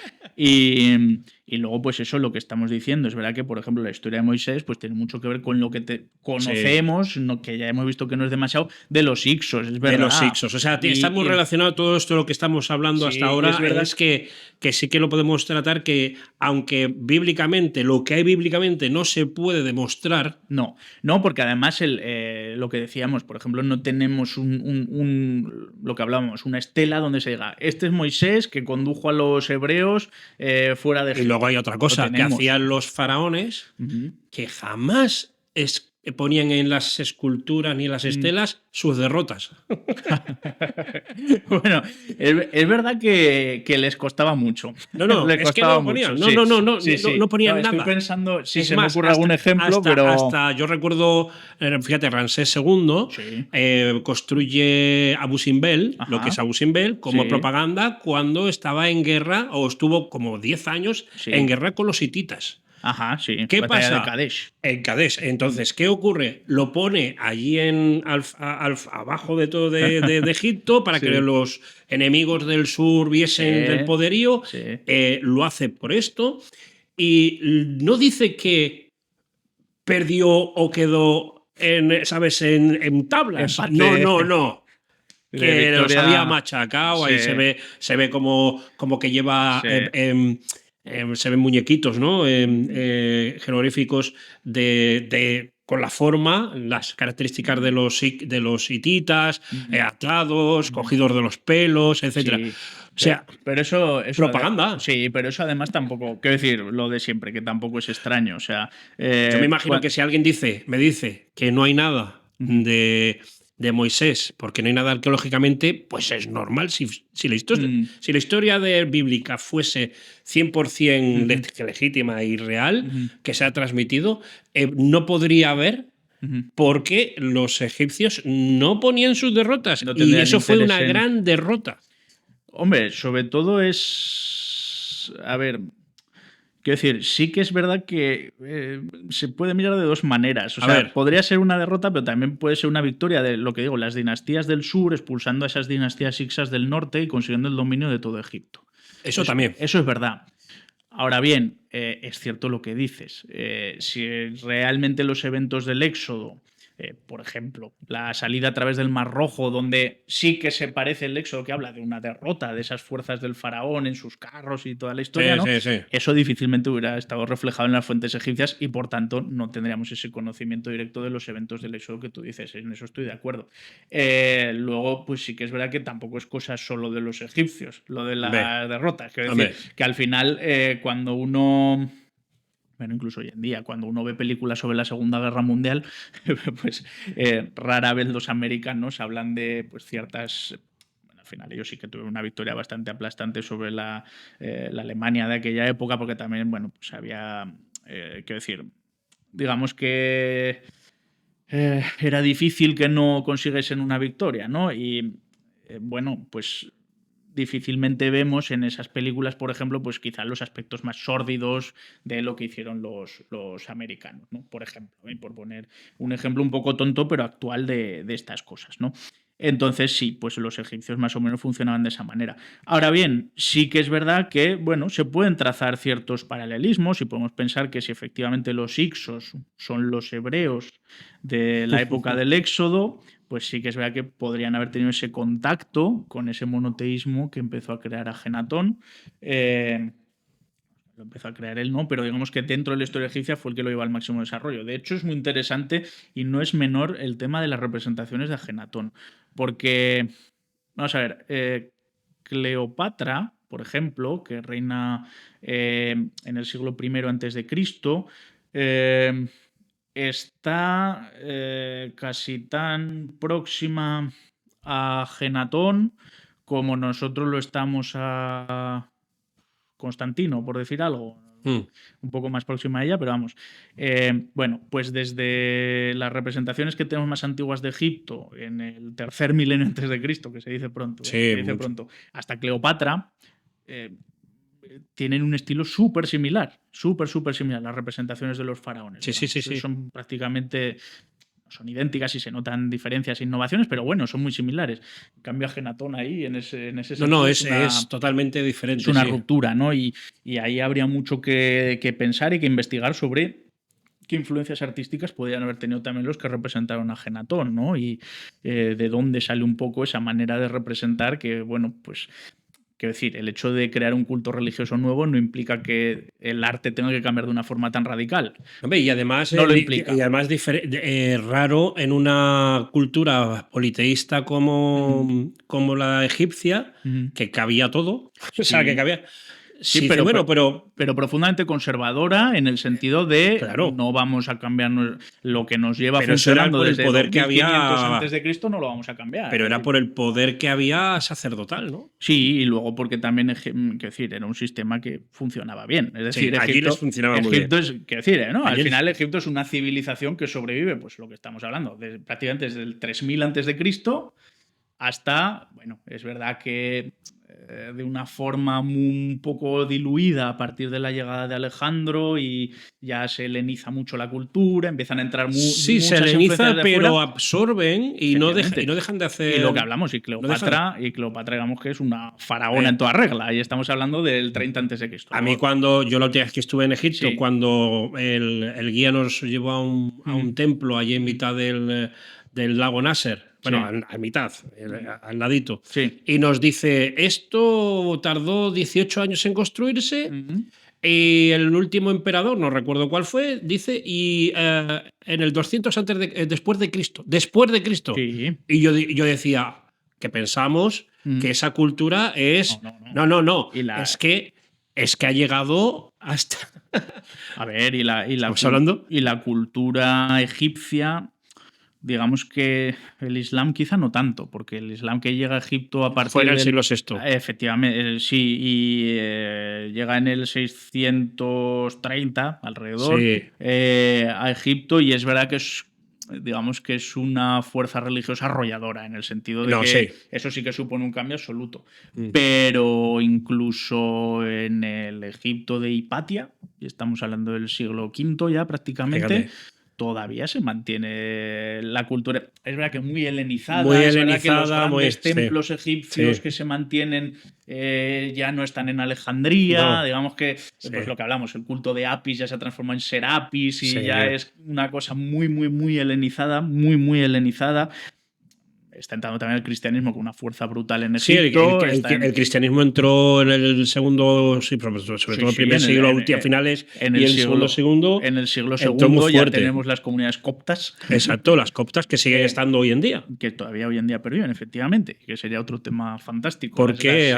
Y luego, pues eso, lo que estamos diciendo. Es verdad que, por ejemplo, la historia de Moisés pues tiene mucho que ver con lo que conocemos, que ya hemos visto que no es demasiado, de los Ixos, es verdad. De los Ixos. O sea, está muy relacionado todo esto lo que estamos hablando hasta ahora. Es verdad que sí que lo podemos tratar, que aunque bíblicamente, lo que hay bíblicamente no se puede demostrar. No, porque además lo que decíamos, por ejemplo, no tenemos lo que hablábamos, una estela donde se diga, este es Moisés que condujo a los hebreos fuera de Egipto. Y luego hay otra cosa que hacían los faraones, que jamás ponían en las esculturas ni en las estelas sus derrotas. Bueno, es verdad que les costaba mucho. No, es que no ponían. No ponían nada. Estoy pensando si se me ocurre algún ejemplo, pero. Hasta yo recuerdo, fíjate, Ramsés II construye Abu Simbel, lo que es Abu Simbel, como propaganda cuando estaba en guerra, o estuvo como 10 años en guerra con los hititas. Ajá, sí. ¿Qué pasa? De Kadesh. En Kadesh. Entonces, ¿qué ocurre? Lo pone allí abajo de todo de Egipto para que los enemigos del sur viesen el poderío. Lo hace por esto. Y no dice que perdió o quedó en tablas. No. Que los había machacado. Ahí se ve como que lleva. Se ven muñequitos, ¿no? Jeroglíficos con la forma, las características de los hititas, atados, cogidos de los pelos, etc. O sea, pero eso propaganda. Sí, pero eso además tampoco, quiero decir, lo de siempre, que tampoco es extraño. O sea, yo me imagino que si alguien me dice que no hay nada de Moisés, porque no hay nada arqueológicamente, pues es normal. Si la historia bíblica fuese 100% legítima y real, que se ha transmitido, no podría haber, porque los egipcios no ponían sus derrotas. Y eso fue una gran derrota. Hombre, sobre todo es. A ver. Quiero decir, sí que es verdad que se puede mirar de dos maneras. O sea, podría ser una derrota, pero también puede ser una victoria de lo que digo, las dinastías del sur, expulsando a esas dinastías hixas del norte y consiguiendo el dominio de todo Egipto. Eso también. Eso es verdad. Ahora bien, es cierto lo que dices. Si realmente los eventos del Éxodo, por ejemplo, la salida a través del Mar Rojo, donde sí que se parece el Éxodo, que habla de una derrota de esas fuerzas del faraón en sus carros y toda la historia, ¿no? Eso difícilmente hubiera estado reflejado en las fuentes egipcias y, por tanto, no tendríamos ese conocimiento directo de los eventos del Éxodo que tú dices. En eso estoy de acuerdo. Luego, pues sí que es verdad que tampoco es cosa solo de los egipcios, lo de las derrotas. Quiero decir que al final, cuando uno... Bueno, incluso hoy en día, cuando uno ve películas sobre la Segunda Guerra Mundial, pues rara vez los americanos hablan de pues, ciertas... Bueno, al final ellos sí que tuvieron una victoria bastante aplastante sobre la Alemania de aquella época, porque también, bueno, pues había... quiero decir, digamos que era difícil que no consiguiesen una victoria, ¿no? Y, bueno, pues... difícilmente vemos en esas películas, por ejemplo, pues quizás los aspectos más sórdidos de lo que hicieron los americanos, ¿no? Por ejemplo, por poner un ejemplo un poco tonto, pero actual de estas cosas, ¿no? Entonces sí, pues los egipcios más o menos funcionaban de esa manera. Ahora bien, sí que es verdad que, bueno, se pueden trazar ciertos paralelismos y podemos pensar que si efectivamente los Hicsos son los hebreos de la época del Éxodo, pues sí que es verdad que podrían haber tenido ese contacto con ese monoteísmo que empezó a crear Ajenatón. Lo empezó a crear él, no, pero digamos que dentro de la historia egipcia fue el que lo llevó al máximo desarrollo. De hecho, es muy interesante y no es menor el tema de las representaciones de Ajenatón, porque, vamos a ver, Cleopatra, por ejemplo, que reina en el siglo I antes de Cristo, está casi tan próxima a Ajenatón como nosotros lo estamos a Constantino, por decir algo. Un poco más próxima a ella, pero vamos. Bueno, pues desde las representaciones que tenemos más antiguas de Egipto, en el tercer milenio antes de Cristo, que se dice pronto, hasta Cleopatra, tienen un estilo súper similar, súper similar, las representaciones de los faraones. Sí. Son prácticamente... son idénticas y se notan diferencias e innovaciones, pero bueno, son muy similares. En cambio, Ajenatón ahí, en ese sentido, no, es totalmente diferente. Es una ruptura, ¿no? Y ahí habría mucho que pensar y que investigar sobre qué influencias artísticas podrían haber tenido también los que representaron a Ajenatón, ¿no? Y de dónde sale un poco esa manera de representar que, bueno, pues... Quiero decir, el hecho de crear un culto religioso nuevo no implica que el arte tenga que cambiar de una forma tan radical. Hombre, y además, no lo implica. Y además raro en una cultura politeísta como la egipcia, que cabía todo. O sea, que cabía... Sí, pero profundamente conservadora en el sentido de no vamos a cambiar lo que nos lleva funcionando desde el poder que había antes de Cristo, no lo vamos a cambiar. Pero era por el poder que había sacerdotal, ¿no? Sí, y luego porque también, quiero decir, era un sistema que funcionaba bien. Es decir, sí, allí les funcionaba muy bien. Quiero decir, ¿no? Al final Egipto es una civilización que sobrevive, pues lo que estamos hablando, prácticamente desde el 3000 antes de Cristo hasta, bueno, es verdad que de una forma un poco diluida a partir de la llegada de Alejandro y ya se heleniza mucho la cultura, empiezan a entrar sí, se heleniza, pero absorben y no dejan de hacer... Y lo que hablamos, y Cleopatra, digamos que es una faraona en toda regla, y estamos hablando del 30 a.C. A mí cuando yo la última vez que estuve en Egipto, cuando el guía nos llevó a un templo allí en mitad del lago Nasser, bueno, a mitad, al ladito. Sí. Y nos dice, esto tardó 18 años en construirse y el último emperador, no recuerdo cuál fue, dice, y en el 200 después de Cristo. Después de Cristo. Sí. Y yo decía que pensamos que esa cultura es... No. Es que ha llegado hasta... A ver, ¿Estamos hablando? Y la cultura egipcia... Digamos que el Islam quizá no tanto, porque el Islam que llega a Egipto a partir del siglo VI. Efectivamente, sí, y llega en el 630 alrededor a Egipto, y es verdad que digamos que es una fuerza religiosa arrolladora, en el sentido de que eso sí que supone un cambio absoluto. Pero incluso en el Egipto de Hipatia, y estamos hablando del siglo V ya prácticamente... Fíjate. Todavía se mantiene la cultura. Es verdad que muy helenizada. Es verdad que los grandes templos egipcios que se mantienen ya no están en Alejandría. Digamos que pues lo que hablamos, el culto de Apis ya se ha transformado en Serapis y ya es una cosa muy helenizada, muy helenizada. Está entrando también el cristianismo con una fuerza brutal en Egipto. Sí, el cristianismo entró en el segundo, sobre todo el primer siglo, a finales, en el segundo. En el siglo segundo ya tenemos las comunidades coptas. Exacto, las coptas que siguen estando hoy en día. Que todavía hoy en día perviven, efectivamente, que sería otro tema fantástico. ¿Por qué?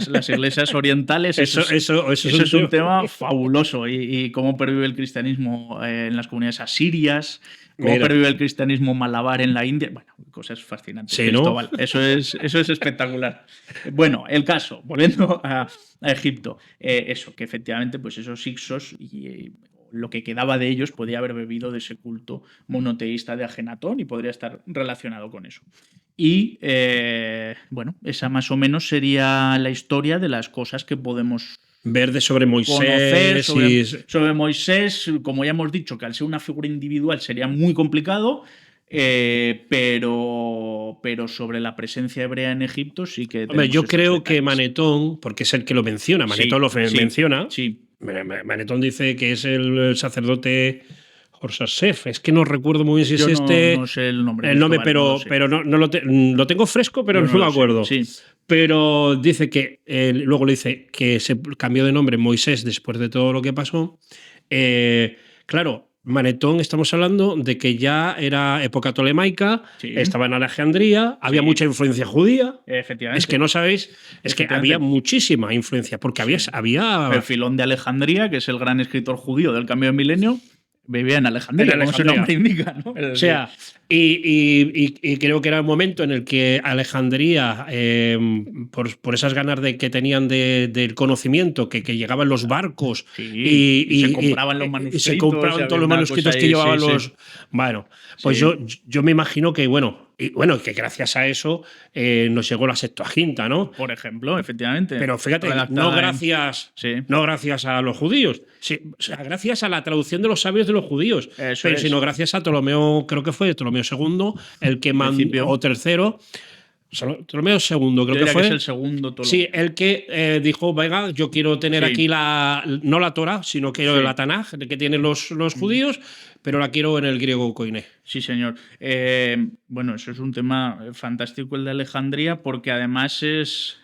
Las iglesias orientales, eso es un tema fabuloso. Y cómo pervive el cristianismo en las comunidades asirias. Cómo pervive el cristianismo malabar en la India. Bueno, cosas fascinantes. Sí, ¿no? Eso es espectacular. Bueno, el caso, volviendo a Egipto. Que efectivamente, pues esos Hicsos y lo que quedaba de ellos podía haber bebido de ese culto monoteísta de Ajenatón y podría estar relacionado con eso. Y bueno, esa más o menos sería la historia de las cosas que podemos ver sobre Moisés. Conocer sobre Moisés, como ya hemos dicho, que al ser una figura individual sería muy complicado, pero sobre la presencia hebrea en Egipto sí que... Hombre, yo creo que Manetón, porque es el que lo menciona, Manetón lo menciona. Sí. Manetón dice que es el sacerdote Jorsasef. Es que no recuerdo muy bien si yo es no sé el nombre. El nombre, pero no lo tengo fresco, pero no me acuerdo. Sí. Pero dice que, luego le dice que se cambió de nombre Moisés después de todo lo que pasó. Claro, Manetón, estamos hablando de que ya era época tolemaica, estaba en Alejandría, había mucha influencia judía. Efectivamente. Es que no sabéis, es que había muchísima influencia, porque había... El Filón de Alejandría, que es el gran escritor judío del cambio de milenio, vivía en Alejandría, como su nombre indica, ¿no? O sea, y creo que era el momento en el que Alejandría, por esas ganas que tenían del conocimiento, que llegaban los barcos y se compraban los manuscritos. Y se compraban todos los manuscritos que llevaban los... Bueno, pues yo me imagino que, que gracias a eso nos llegó la Septuaginta, ¿no? Por ejemplo, efectivamente. Pero fíjate, no gracias a los judíos, o sea, gracias a la traducción de los sabios de los judíos, sino gracias a Ptolomeo, creo que fue Ptolomeo II, el que mandó, o tercero. Ptolomeo II, creo que fue. Que es el segundo Ptolomeo. Sí, el que dijo, venga, yo quiero tener aquí no la Torah, sino quiero la Tanaj, que tienen los judíos, pero la quiero en el griego koiné. Sí, señor. Bueno, eso es un tema fantástico, el de Alejandría, porque además es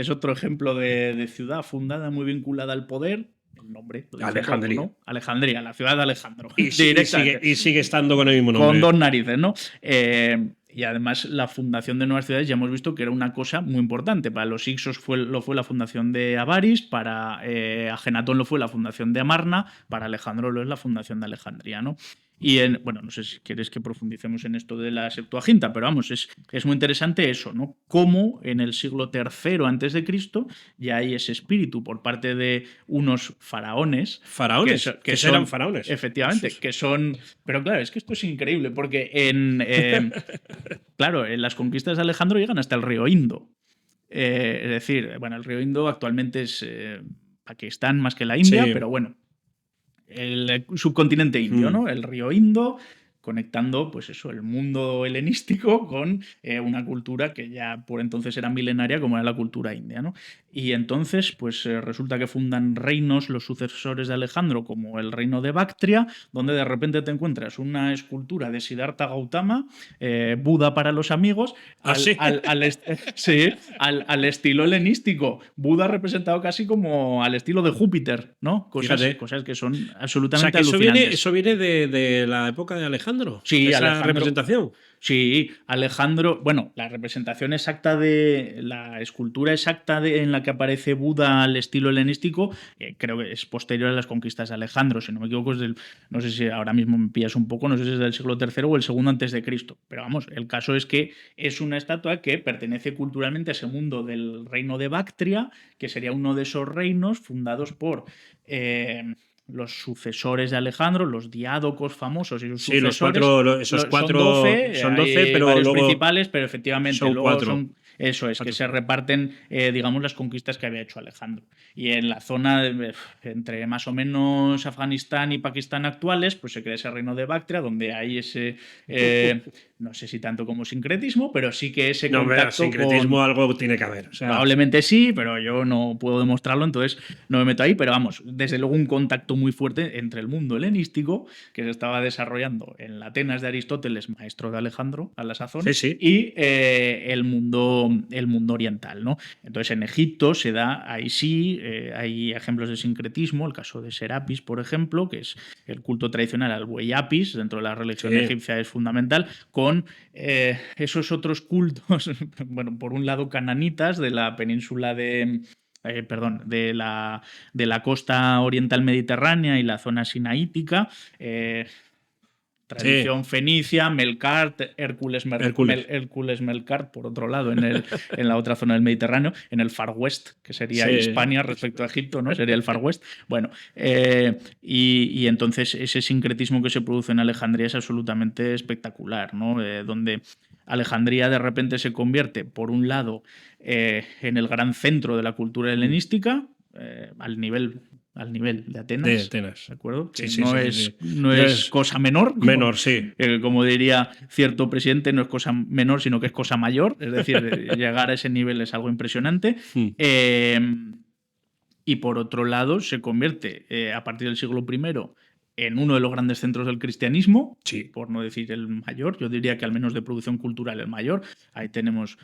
otro ejemplo de ciudad fundada, muy vinculada al poder. El nombre. Alejandría. ¿No? Alejandría, la ciudad de Alejandro. Y sigue estando con el mismo nombre. Con dos narices, ¿no? Y además la fundación de nuevas ciudades ya hemos visto que era una cosa muy importante. Para los Ixos lo fue la fundación de Avaris, para Ajenatón lo fue la fundación de Amarna, para Alejandro lo es la fundación de Alejandría, ¿no? Y bueno, no sé si quieres que profundicemos en esto de la Septuaginta, pero vamos, es muy interesante eso, ¿no? Cómo en el siglo III a.C. ya hay ese espíritu por parte de unos faraones. ¿Faraones? Que eran faraones. Efectivamente, que son... Pero claro, es que esto es increíble, porque claro, en las conquistas de Alejandro llegan hasta el río Indo. Es decir, bueno, el río Indo actualmente es Pakistán más que la India, pero bueno, el subcontinente indio, ¿no? El río Indo, conectando, pues eso, el mundo helenístico con una cultura que ya por entonces era milenaria, como era la cultura india, ¿no? Y entonces, pues resulta que fundan reinos los sucesores de Alejandro, como el reino de Bactria, donde de repente te encuentras una escultura de Siddhartha Gautama, Buda para los amigos, al estilo helenístico. Buda representado casi como al estilo de Júpiter, ¿no? Cosas que son absolutamente alucinantes. Eso viene de la época de Alejandro. Sí, esa representación. Sí, Alejandro, bueno, la representación exacta la escultura exacta en la que aparece Buda al estilo helenístico, creo que es posterior a las conquistas de Alejandro, si no me equivoco, no sé si ahora mismo me pillas un poco, no sé si es del siglo III o el segundo antes de Cristo, pero vamos, el caso es que es una estatua que pertenece culturalmente a ese mundo del reino de Bactria, que sería uno de esos reinos fundados por... los sucesores de Alejandro, los diádocos famosos y sus sucesores. Esos cuatro son 12, pero varios luego principales, pero efectivamente son luego 4. son eso es, 4. Que se reparten, digamos, las conquistas que había hecho Alejandro. Y en la zona entre más o menos Afganistán y Pakistán actuales, pues se crea ese reino de Bactria, donde hay ese, no sé si tanto como sincretismo, pero sí que ese contacto sincretismo algo tiene que haber. O sea, probablemente sí, pero yo no puedo demostrarlo, entonces no me meto ahí, pero vamos, desde luego un contacto muy fuerte entre el mundo helenístico, que se estaba desarrollando en la Atenas de Aristóteles, maestro de Alejandro a la sazón, y el mundo oriental, ¿no? Entonces en Egipto se da, ahí sí, hay ejemplos de sincretismo, el caso de Serapis, por ejemplo, que es el culto tradicional al buey Apis, dentro de la religión egipcia es fundamental, con esos otros cultos, bueno, por un lado cananitas de la península de la costa oriental mediterránea y la zona sinaítica, tradición fenicia, Melkart, Hércules Melkart, por otro lado, en la otra zona del Mediterráneo, en el Far West, que sería Hispania respecto a Egipto, ¿no? Sería el Far West. Bueno, y entonces ese sincretismo que se produce en Alejandría es absolutamente espectacular, ¿no? Donde Alejandría de repente se convierte, por un lado, en el gran centro de la cultura helenística, al nivel de Atenas. ¿De acuerdo? Que no es cosa menor. Menor, sí. Como diría cierto presidente, no es cosa menor, sino que es cosa mayor. Es decir, llegar a ese nivel es algo impresionante. Y por otro lado, se convierte a partir del siglo I en uno de los grandes centros del cristianismo, por no decir el mayor, yo diría que al menos de producción cultural el mayor. Ahí tenemos,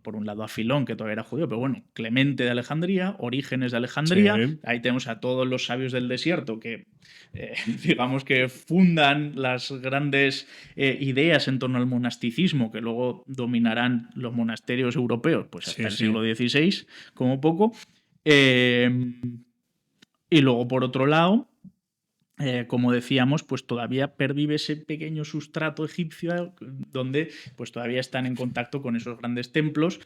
por un lado, a Filón, que todavía era judío, pero bueno, Clemente de Alejandría, Orígenes de Alejandría, ahí tenemos a todos los sabios del desierto que, digamos que fundan las grandes ideas en torno al monasticismo que luego dominarán los monasterios europeos, pues hasta el siglo XVI, como poco. Y luego, por otro lado, como decíamos, pues todavía pervive ese pequeño sustrato egipcio donde pues todavía están en contacto con esos grandes templos.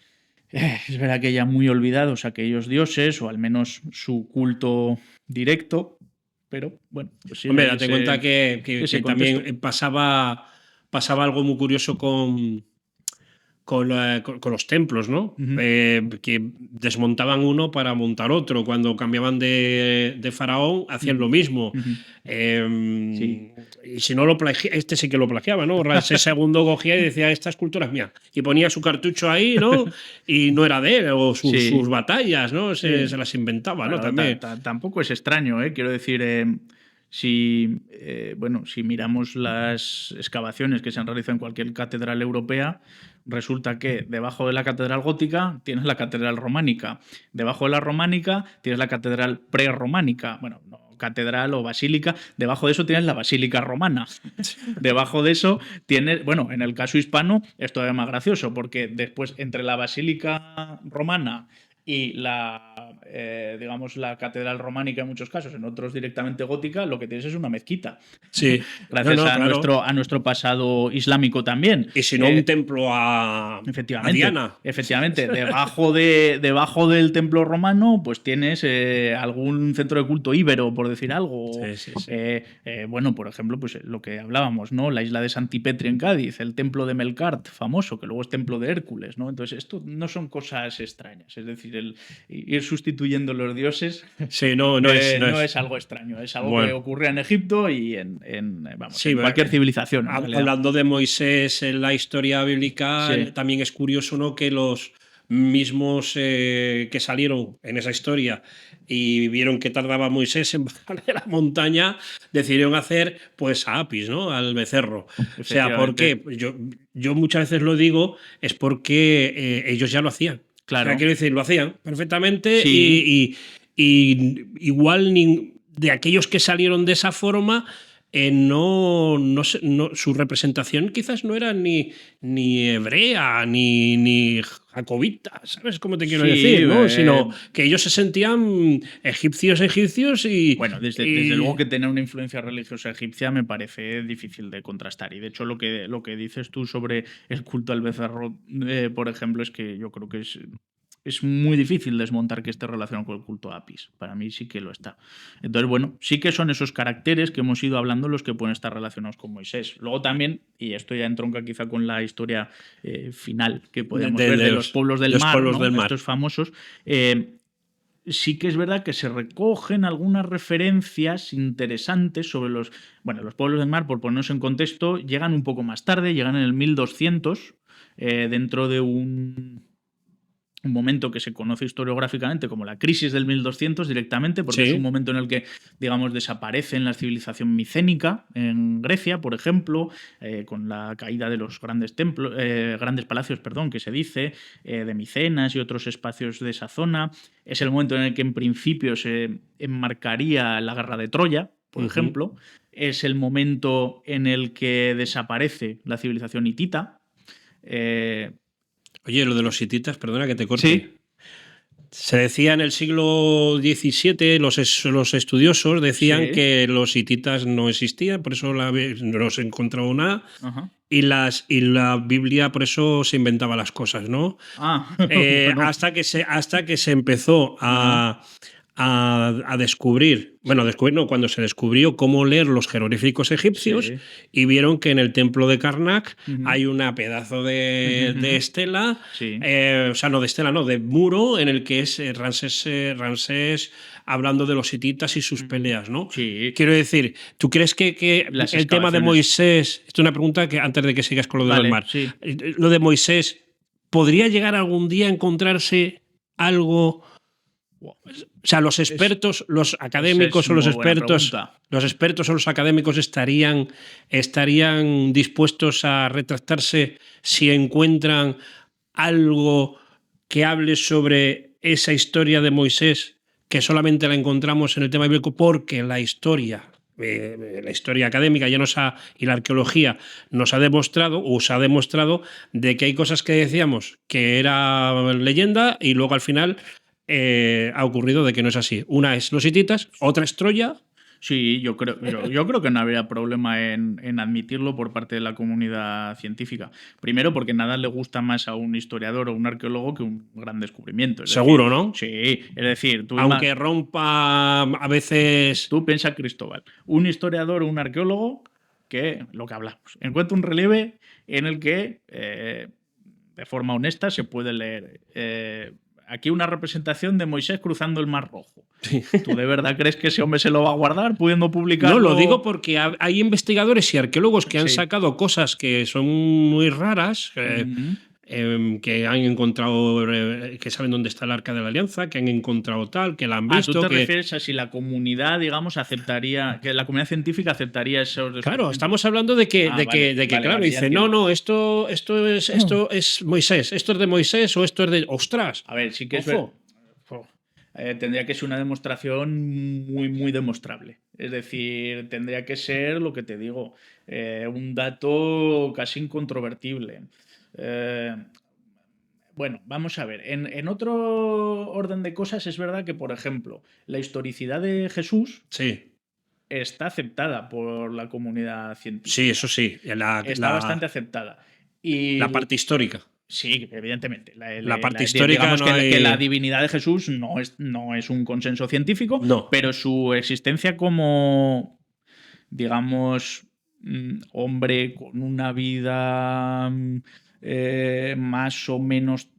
Es verdad que ya muy olvidados aquellos dioses, o al menos su culto directo, pero bueno. Pues hombre, date cuenta que también pasaba algo muy curioso con los templos, ¿no? Que desmontaban uno para montar otro. Cuando cambiaban de faraón, hacían lo mismo. Y si no lo plagiaba, este sí que lo plagiaba, ¿no? Ese segundo cogía y decía, esta escultura es mía. Y ponía su cartucho ahí, ¿no? Y no era de él, o sus batallas, ¿no? Se las inventaba, bueno, ¿no? También. Tampoco es extraño, ¿eh? Quiero decir, si miramos las excavaciones que se han realizado en cualquier catedral europea, resulta que debajo de la catedral gótica tienes la catedral románica. Debajo de la románica tienes la catedral prerrománica. Bueno, no catedral o basílica. Debajo de eso tienes la basílica romana. Debajo de eso tienes, bueno, en el caso hispano es todavía más gracioso, porque después entre la basílica romana y digamos, la catedral románica en muchos casos, en otros directamente gótica, lo que tienes es una mezquita. Sí. Gracias a nuestro pasado islámico también. Y si no, un templo a Diana. Efectivamente. Debajo del templo romano, pues tienes algún centro de culto íbero, por decir algo. Sí. Bueno, por ejemplo, pues lo que hablábamos, ¿no? La isla de Santipetri en Cádiz, el templo de Melkart, famoso, que luego es templo de Hércules, ¿no? Entonces, esto no son cosas extrañas. Es decir, el ir sustituyendo los dioses no es algo extraño, es algo que ocurre en Egipto y en cualquier civilización. Hablando de Moisés en la historia bíblica, también es curioso, ¿no?, que los mismos que salieron en esa historia y vieron que tardaba Moisés en bajar de la montaña, decidieron hacer pues a Apis, ¿no?, al becerro. O sea, porque yo muchas veces lo digo, es porque ellos ya lo hacían. Claro. O sea, quiero decir, lo hacían perfectamente y igual de aquellos que salieron de esa forma, su representación quizás no era ni hebrea ni jacobita, ¿sabes cómo te quiero decir? ¿no? Sino que ellos se sentían egipcios y... Bueno, desde luego que tener una influencia religiosa egipcia me parece difícil de contrastar. Y de hecho lo que dices tú sobre el culto al becerro, por ejemplo, es que yo creo que es muy difícil desmontar que esté relacionado con el culto a Apis. Para mí sí que lo está. Entonces, bueno, sí que son esos caracteres que hemos ido hablando los que pueden estar relacionados con Moisés. Luego también, y esto ya entronca quizá con la historia final que podemos ver de los pueblos del mar, ¿no? Estos famosos, sí que es verdad que se recogen algunas referencias interesantes sobre los pueblos del mar, por ponernos en contexto, llegan un poco más tarde, llegan en el 1200, dentro de un momento que se conoce historiográficamente como la crisis del 1200 directamente, porque es un momento en el que, digamos, desaparece la civilización micénica en Grecia, por ejemplo, con la caída de los grandes palacios, que se dice, de Micenas y otros espacios de esa zona. Es el momento en el que en principio se enmarcaría la guerra de Troya, por ejemplo. Es el momento en el que desaparece la civilización hitita. Oye, lo de los hititas, perdona que te corte. Se decía en el siglo XVII, los estudiosos decían que los hititas no existían, por eso no se encontró nada. Y la Biblia por eso se inventaba las cosas, ¿no? Bueno. hasta que se empezó a descubrir, cuando se descubrió cómo leer los jeroglíficos egipcios y vieron que en el templo de Karnak hay una pedazo de estela, o sea, no de estela, no, de muro en el que es Ramsés hablando de los hititas y sus peleas, ¿no? Sí. Quiero decir, ¿tú crees que el tema de Moisés, esto es una pregunta que antes de que sigas con lo del mar, lo de Moisés, ¿podría llegar algún día a encontrarse algo? O sea, los expertos, los académicos o los expertos o los académicos estarían dispuestos a retractarse si encuentran algo que hable sobre esa historia de Moisés, que solamente la encontramos en el tema bíblico, porque la historia académica y la arqueología nos ha demostrado, o se ha demostrado, de que hay cosas que decíamos que era leyenda y luego al final ha ocurrido de que no es así. Una es los hititas, otra es Troya. Sí, yo creo que no habría problema en admitirlo por parte de la comunidad científica. Primero, porque nada le gusta más a un historiador o un arqueólogo que un gran descubrimiento. Seguro, ¿no? Sí, es decir, aunque rompa a veces. Tú piensa, Cristóbal, un historiador o un arqueólogo que, lo que hablamos, encuentra un relieve en el que, de forma honesta, se puede leer. Aquí una representación de Moisés cruzando el Mar Rojo. ¿Tú de verdad crees que ese hombre se lo va a guardar pudiendo publicarlo? No, lo digo porque hay investigadores y arqueólogos que han sacado cosas que son muy raras, que han encontrado, que saben dónde está el Arca de la Alianza, que han encontrado tal, que la han visto. ¿Tú te refieres a si la comunidad, digamos, aceptaría, que la comunidad científica aceptaría esos? Claro, estamos hablando de que, dice, no, esto es Moisés, esto es de Moisés o esto es de. ¡Ostras! A ver, sí que es verdad. Tendría que ser una demostración muy, muy demostrable. Es decir, tendría que ser, lo que te digo, un dato casi incontrovertible. Bueno, vamos a ver. En otro orden de cosas es verdad que, por ejemplo, la historicidad de Jesús está aceptada por la comunidad científica. Sí, eso sí. Está bastante aceptada. Y la parte histórica. Sí, evidentemente. La parte histórica digamos que la divinidad de Jesús no es un consenso científico, pero su existencia como, digamos, hombre con una vida más o menos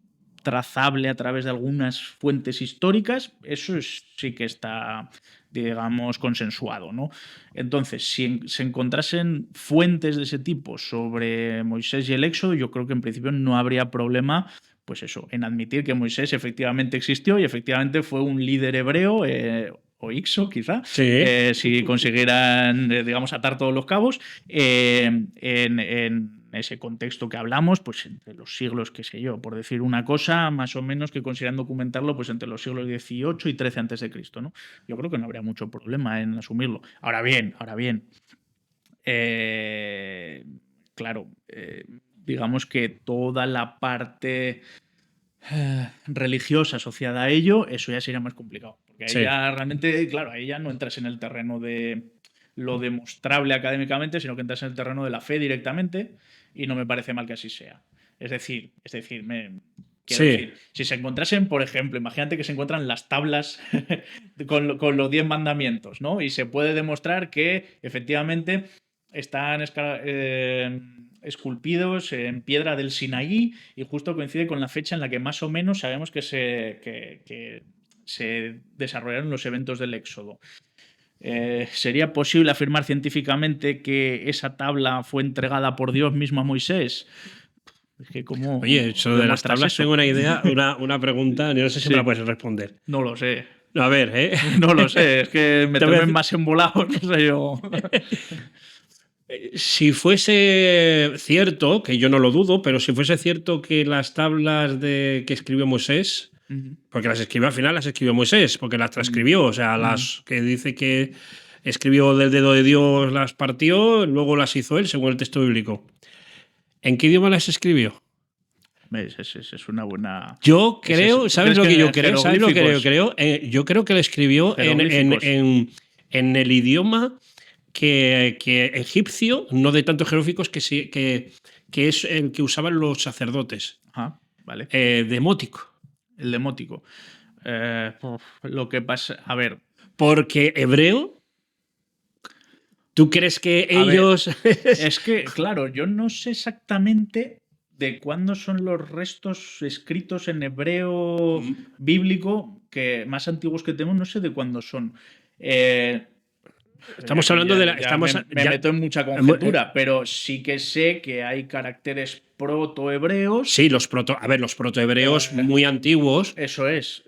trazable a través de algunas fuentes históricas, eso sí que está, digamos, consensuado, ¿no? Entonces, si se encontrasen fuentes de ese tipo sobre Moisés y el Éxodo, yo creo que en principio no habría problema, pues eso, en admitir que Moisés efectivamente existió y efectivamente fue un líder hebreo, o Ixo, quizá, si consiguieran, digamos, atar todos los cabos, en ese contexto que hablamos, pues entre los siglos, qué sé yo, por decir una cosa, más o menos que consideran documentarlo, pues entre los siglos XVIII y XIII a.C., ¿no? Yo creo que no habría mucho problema en asumirlo. Ahora bien, claro, digamos que toda la parte religiosa asociada a ello, eso ya sería más complicado. Porque ahí ya realmente, claro, ahí ya no entras en el terreno de lo demostrable académicamente, sino que entras en el terreno de la fe directamente, y no me parece mal que así sea. Es decir, quiero decir, si se encontrasen, por ejemplo, imagínate que se encuentran las tablas con los 10 mandamientos, ¿no? Y se puede demostrar que efectivamente están esculpidos en piedra del Sinaí y justo coincide con la fecha en la que más o menos sabemos que se desarrollaron los eventos del Éxodo. ¿Sería posible afirmar científicamente que esa tabla fue entregada por Dios mismo a Moisés? Es que ¿cómo? Oye, eso de las tablas tengo una idea, una pregunta, no sé si me la puedes responder. No lo sé. A ver, No lo sé, es que me temen más embolados, no sé yo. Si fuese cierto, que yo no lo dudo, pero si fuese cierto que las tablas que escribió Moisés, porque al final las escribió Moisés, porque las transcribió, o sea, las que dice que escribió del dedo de Dios, las partió, luego las hizo él, según el texto bíblico. ¿En qué idioma las escribió? Es una buena... Yo creo, ¿sabes lo que yo creo? ¿Sabes lo que yo creo? Yo creo que lo escribió en el idioma que egipcio, no de tantos jeroglíficos, que es el que usaban los sacerdotes. Ajá, vale. Demótico. El demótico. Lo que pasa... A ver... Porque hebreo... ¿Tú crees que ellos...? Es que, claro, yo no sé exactamente de cuándo son los restos escritos en hebreo bíblico que más antiguos que tenemos, no sé de cuándo son. Estamos hablando de la... Me meto en mucha conjetura, pero sí que sé que hay caracteres protohebreos. Sí, los protohebreos muy antiguos. Eso es.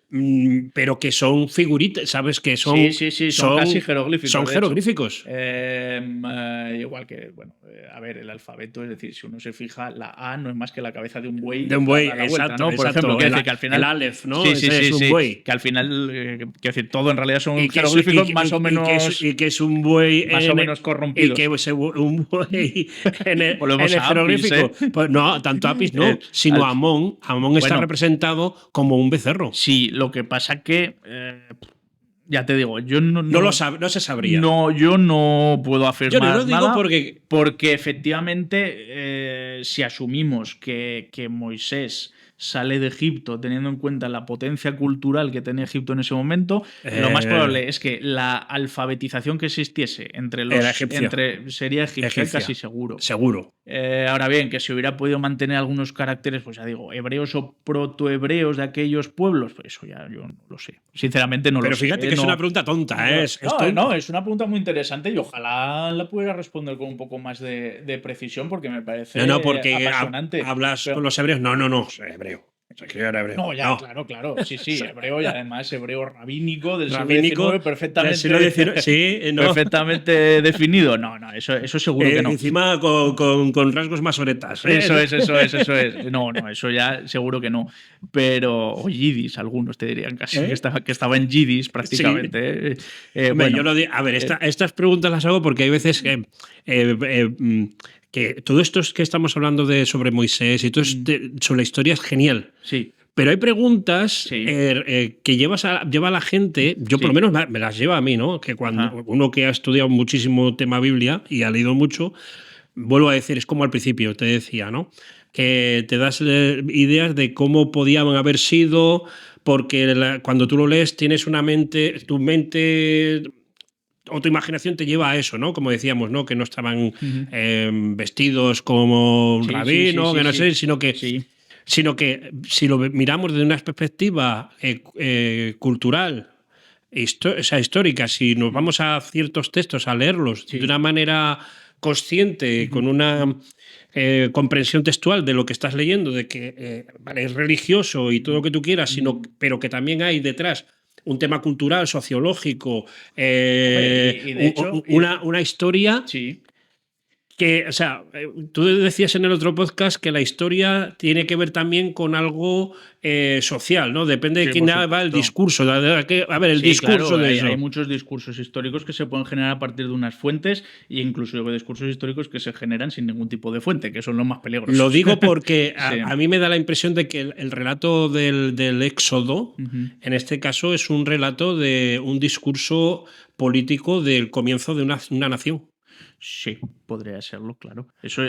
Pero que son figuritas, ¿sabes? Que son. Sí, son casi jeroglíficos. Son jeroglíficos. Igual que, bueno, a ver, el alfabeto, es decir, si uno se fija, la A no es más que la cabeza de un buey. De un buey, exacto, ¿no? Por ejemplo, ejemplo, que al final. El Aleph, ¿no? Sí, es un buey. Que al final, quiero decir, todo en realidad son jeroglíficos más o menos. Y que es un buey. Más o menos corrompido. Y que es un buey en el Apis, jeroglífico. Pues no, tanto Apis no, sino Amón. Amón está representado como un becerro. Sí, lo que pasa que ya te digo, yo no se sabría. No, yo no puedo afirmar yo no lo digo nada porque efectivamente si asumimos que Moisés sale de Egipto teniendo en cuenta la potencia cultural que tenía Egipto en ese momento, lo más probable es que la alfabetización que existiese entre los sería egipcia casi seguro. Ahora bien, que si hubiera podido mantener algunos caracteres, pues ya digo, hebreos o protohebreos de aquellos pueblos, pues eso ya yo no lo sé. Sinceramente no lo sé. Pero fíjate que es una pregunta tonta, ¿eh? No, es una pregunta muy interesante y ojalá la pudiera responder con un poco más de precisión porque me parece apasionante. Hablas con los hebreos. No, hebreo. Hebreo. No, ya, claro. Sí, hebreo y además hebreo rabínico del siglo XIX perfectamente definido. No, eso seguro que no. Encima con rasgos masoretas. Eso es. No, eso ya seguro que no. Pero, o yidis, algunos te dirían casi que estaba en yidis prácticamente. Sí. Bueno, yo lo digo. A ver, estas preguntas las hago porque hay veces que todo esto que estamos hablando sobre Moisés y todo sobre la historia es genial. Sí. Pero hay preguntas que lleva a la gente, yo por lo menos me las lleva a mí, ¿no? Que cuando uno que ha estudiado muchísimo tema Biblia y ha leído mucho, vuelvo a decir, es como al principio te decía, ¿no? Que te das ideas de cómo podían haber sido, porque cuando tú lo lees tienes tu mente o tu imaginación te lleva a eso, ¿no? Como decíamos, ¿no? Que no estaban vestidos como un rabino, que no sé, sino que si lo miramos desde una perspectiva cultural, histórica, si nos vamos a ciertos textos a leerlos de una manera consciente, con una comprensión textual de lo que estás leyendo, de que es religioso y todo lo que tú quieras, pero que también hay detrás un tema cultural, sociológico, una historia que, o sea, tú decías en el otro podcast que la historia tiene que ver también con algo social, ¿no? Depende de quién va el discurso. A ver, el discurso de eso. Hay muchos discursos históricos que se pueden generar a partir de unas fuentes e incluso discursos históricos que se generan sin ningún tipo de fuente, que son los más peligrosos. Lo digo porque a mí me da la impresión de que el relato del Éxodo, en este caso, es un relato de un discurso político del comienzo de una nación. Sí, podría serlo, claro. Eso,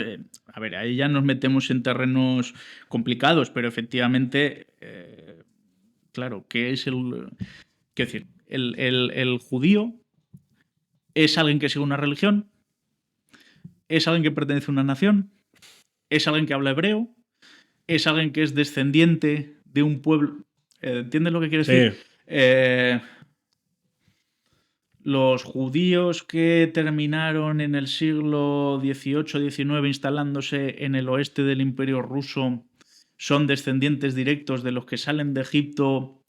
a ver, ahí ya nos metemos en terrenos complicados, pero efectivamente, claro, ¿qué es quiero decir, el judío es alguien que sigue una religión, es alguien que pertenece a una nación, es alguien que habla hebreo, es alguien que es descendiente de un pueblo. ¿Entiendes lo que quiero decir? Los judíos que terminaron en el siglo XVIII-XIX instalándose en el oeste del Imperio Ruso son descendientes directos de los que salen de Egipto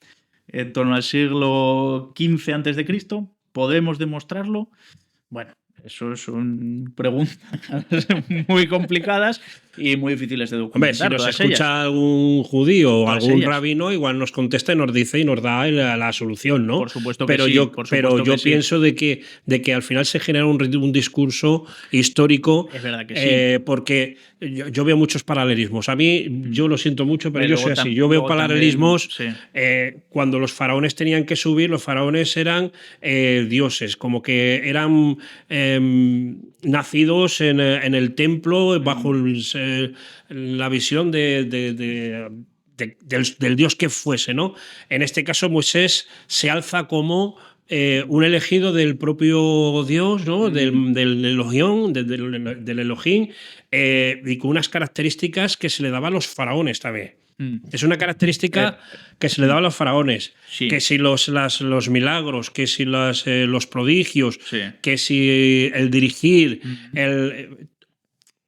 en torno al siglo XV a.C. ¿Podemos demostrarlo? Bueno, eso son preguntas muy complicadas, y muy difíciles de Hombre, documentar. si nos todas escucha ellas. algún judío o Todas algún ellas. rabino, igual nos contesta y nos dice y nos da la solución, ¿no? Por supuesto que pero sí, yo, por pero supuesto yo que sí. pienso de que al final se genera un discurso histórico. Es verdad que sí. Porque yo veo muchos paralelismos. A mí, yo lo siento mucho, pero yo soy así. Yo veo paralelismos. También, sí. Cuando los faraones tenían que subir, los faraones eran dioses, como que eran nacidos en el templo bajo la visión del dios que fuese, ¿no? En este caso, Moisés se alza como un elegido del propio Dios, ¿no? Del Elohim, del Elohim, y con unas características que se le daban a los faraones también. Es una característica que se le daba a los faraones. Sí. Que si los milagros, que si los prodigios, Sí. que si el dirigir,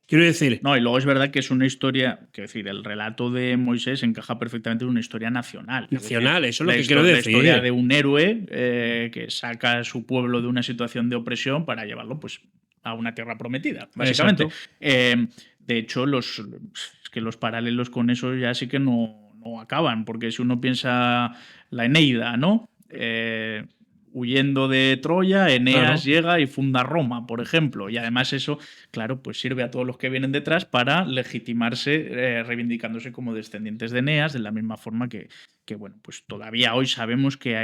quiero decir. No, y luego es verdad que es una historia, quiero decir, el relato de Moisés encaja perfectamente en una historia nacional. Nacional, decir, eso es lo que quiero decir. La historia de un héroe que saca a su pueblo de una situación de opresión para llevarlo pues, a una tierra prometida, básicamente. De hecho, los paralelos con eso ya sí que no acaban, porque si uno piensa la Eneida, ¿no? Huyendo de Troya, Eneas llega y funda Roma, por ejemplo. Y además eso, claro, pues sirve a todos los que vienen detrás para legitimarse, reivindicándose como descendientes de Eneas, de la misma forma que bueno, pues todavía hoy sabemos que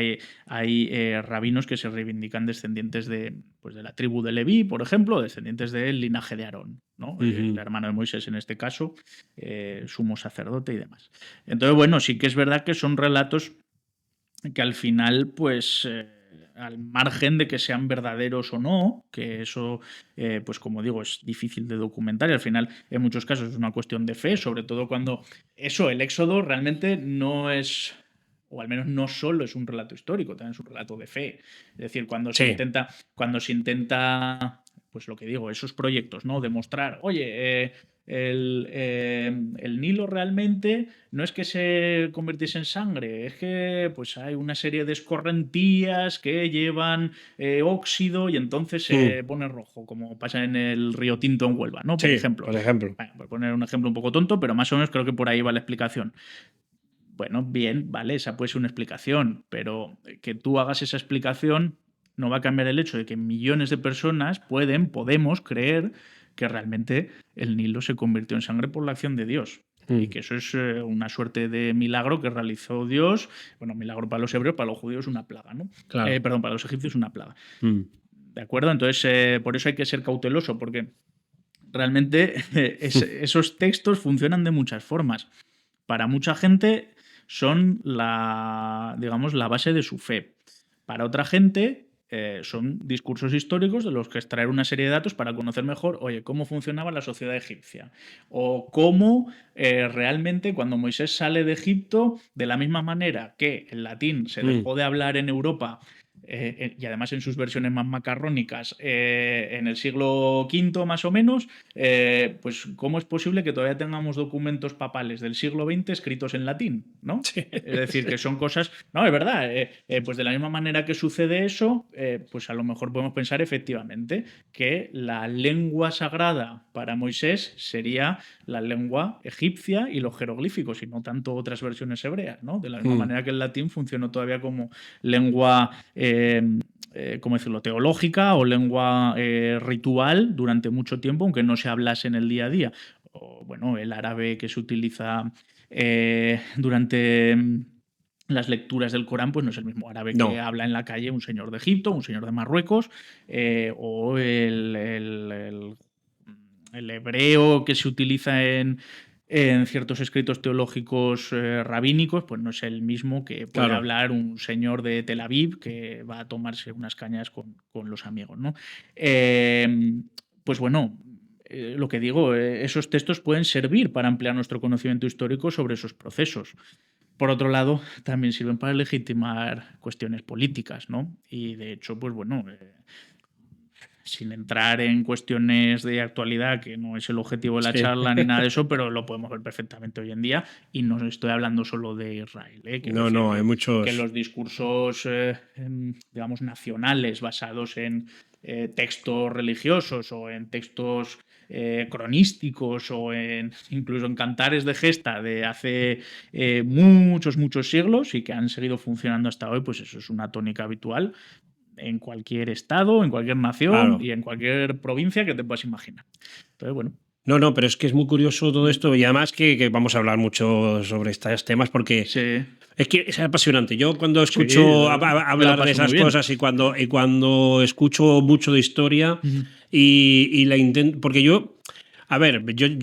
hay rabinos que se reivindican descendientes de la tribu de Leví, por ejemplo, descendientes del linaje de Aarón, ¿no? El hermano de Moisés en este caso, sumo sacerdote y demás. Entonces, bueno, sí que es verdad que son relatos que al final, pues al margen de que sean verdaderos o no, que eso, pues como digo, es difícil de documentar y al final en muchos casos es una cuestión de fe, sobre todo cuando el Éxodo realmente no es, o al menos no solo es un relato histórico, también es un relato de fe. Es decir, cuando se intenta, pues lo que digo, esos proyectos, ¿no? Demostrar, oye, el Nilo realmente no es que se convirtiese en sangre, es que pues hay una serie de escorrentías que llevan óxido y entonces se pone rojo, como pasa en el río Tinto en Huelva, ¿no? Por ejemplo. Bueno, por poner un ejemplo un poco tonto, pero más o menos creo que por ahí va la explicación. Bueno, bien, vale, esa puede ser una explicación, pero que tú hagas esa explicación no va a cambiar el hecho de que millones de personas podemos creer que realmente el Nilo se convirtió en sangre por la acción de Dios. Y que eso es una suerte de milagro que realizó Dios. Bueno, milagro para los hebreos, para los judíos una plaga, ¿no? Claro. Perdón, para los egipcios una plaga. ¿De acuerdo? Entonces, por eso hay que ser cauteloso, porque realmente esos textos funcionan de muchas formas. Para mucha gente son la base de su fe. Para otra gente son discursos históricos de los que extraer una serie de datos para conocer mejor, oye, cómo funcionaba la sociedad egipcia o cómo realmente cuando Moisés sale de Egipto, de la misma manera que el latín se dejó de hablar en Europa y además en sus versiones más macarrónicas en el siglo V más o menos, pues cómo es posible que todavía tengamos documentos papales del siglo XX escritos en latín, ¿no? Sí. Es decir, que son cosas... No, es verdad, pues de la misma manera que sucede eso, pues a lo mejor podemos pensar efectivamente que la lengua sagrada para Moisés sería la lengua egipcia y los jeroglíficos y no tanto otras versiones hebreas, ¿no? De la misma manera que el latín funcionó todavía como lengua ¿cómo decirlo?, teológica o lengua ritual durante mucho tiempo, aunque no se hablase en el día a día. O, bueno, el árabe que se utiliza durante las lecturas del Corán, pues no es el mismo árabe que habla en la calle un señor de Egipto, un señor de Marruecos, o el hebreo que se utiliza en ciertos escritos teológicos rabínicos, pues no es el mismo que puede hablar un señor de Tel Aviv que va a tomarse unas cañas con los amigos, ¿no? Pues bueno, lo que digo, esos textos pueden servir para ampliar nuestro conocimiento histórico sobre esos procesos. Por otro lado, también sirven para legitimar cuestiones políticas, ¿no? Y de hecho, pues bueno... sin entrar en cuestiones de actualidad, que no es el objetivo de la charla ni nada de eso, pero lo podemos ver perfectamente hoy en día. Y no estoy hablando solo de Israel. No, hay muchos. Que los discursos, digamos, nacionales basados en textos religiosos o en textos cronísticos o incluso en cantares de gesta de hace muchos siglos y que han seguido funcionando hasta hoy, pues eso es una tónica habitual en cualquier estado, en cualquier nación y en cualquier provincia que te puedas imaginar. Entonces, bueno. No, pero es que es muy curioso todo esto y además que vamos a hablar mucho sobre estos temas porque es que es apasionante. Yo cuando escucho hablar de esas cosas y cuando escucho mucho de historia y la intento, porque yo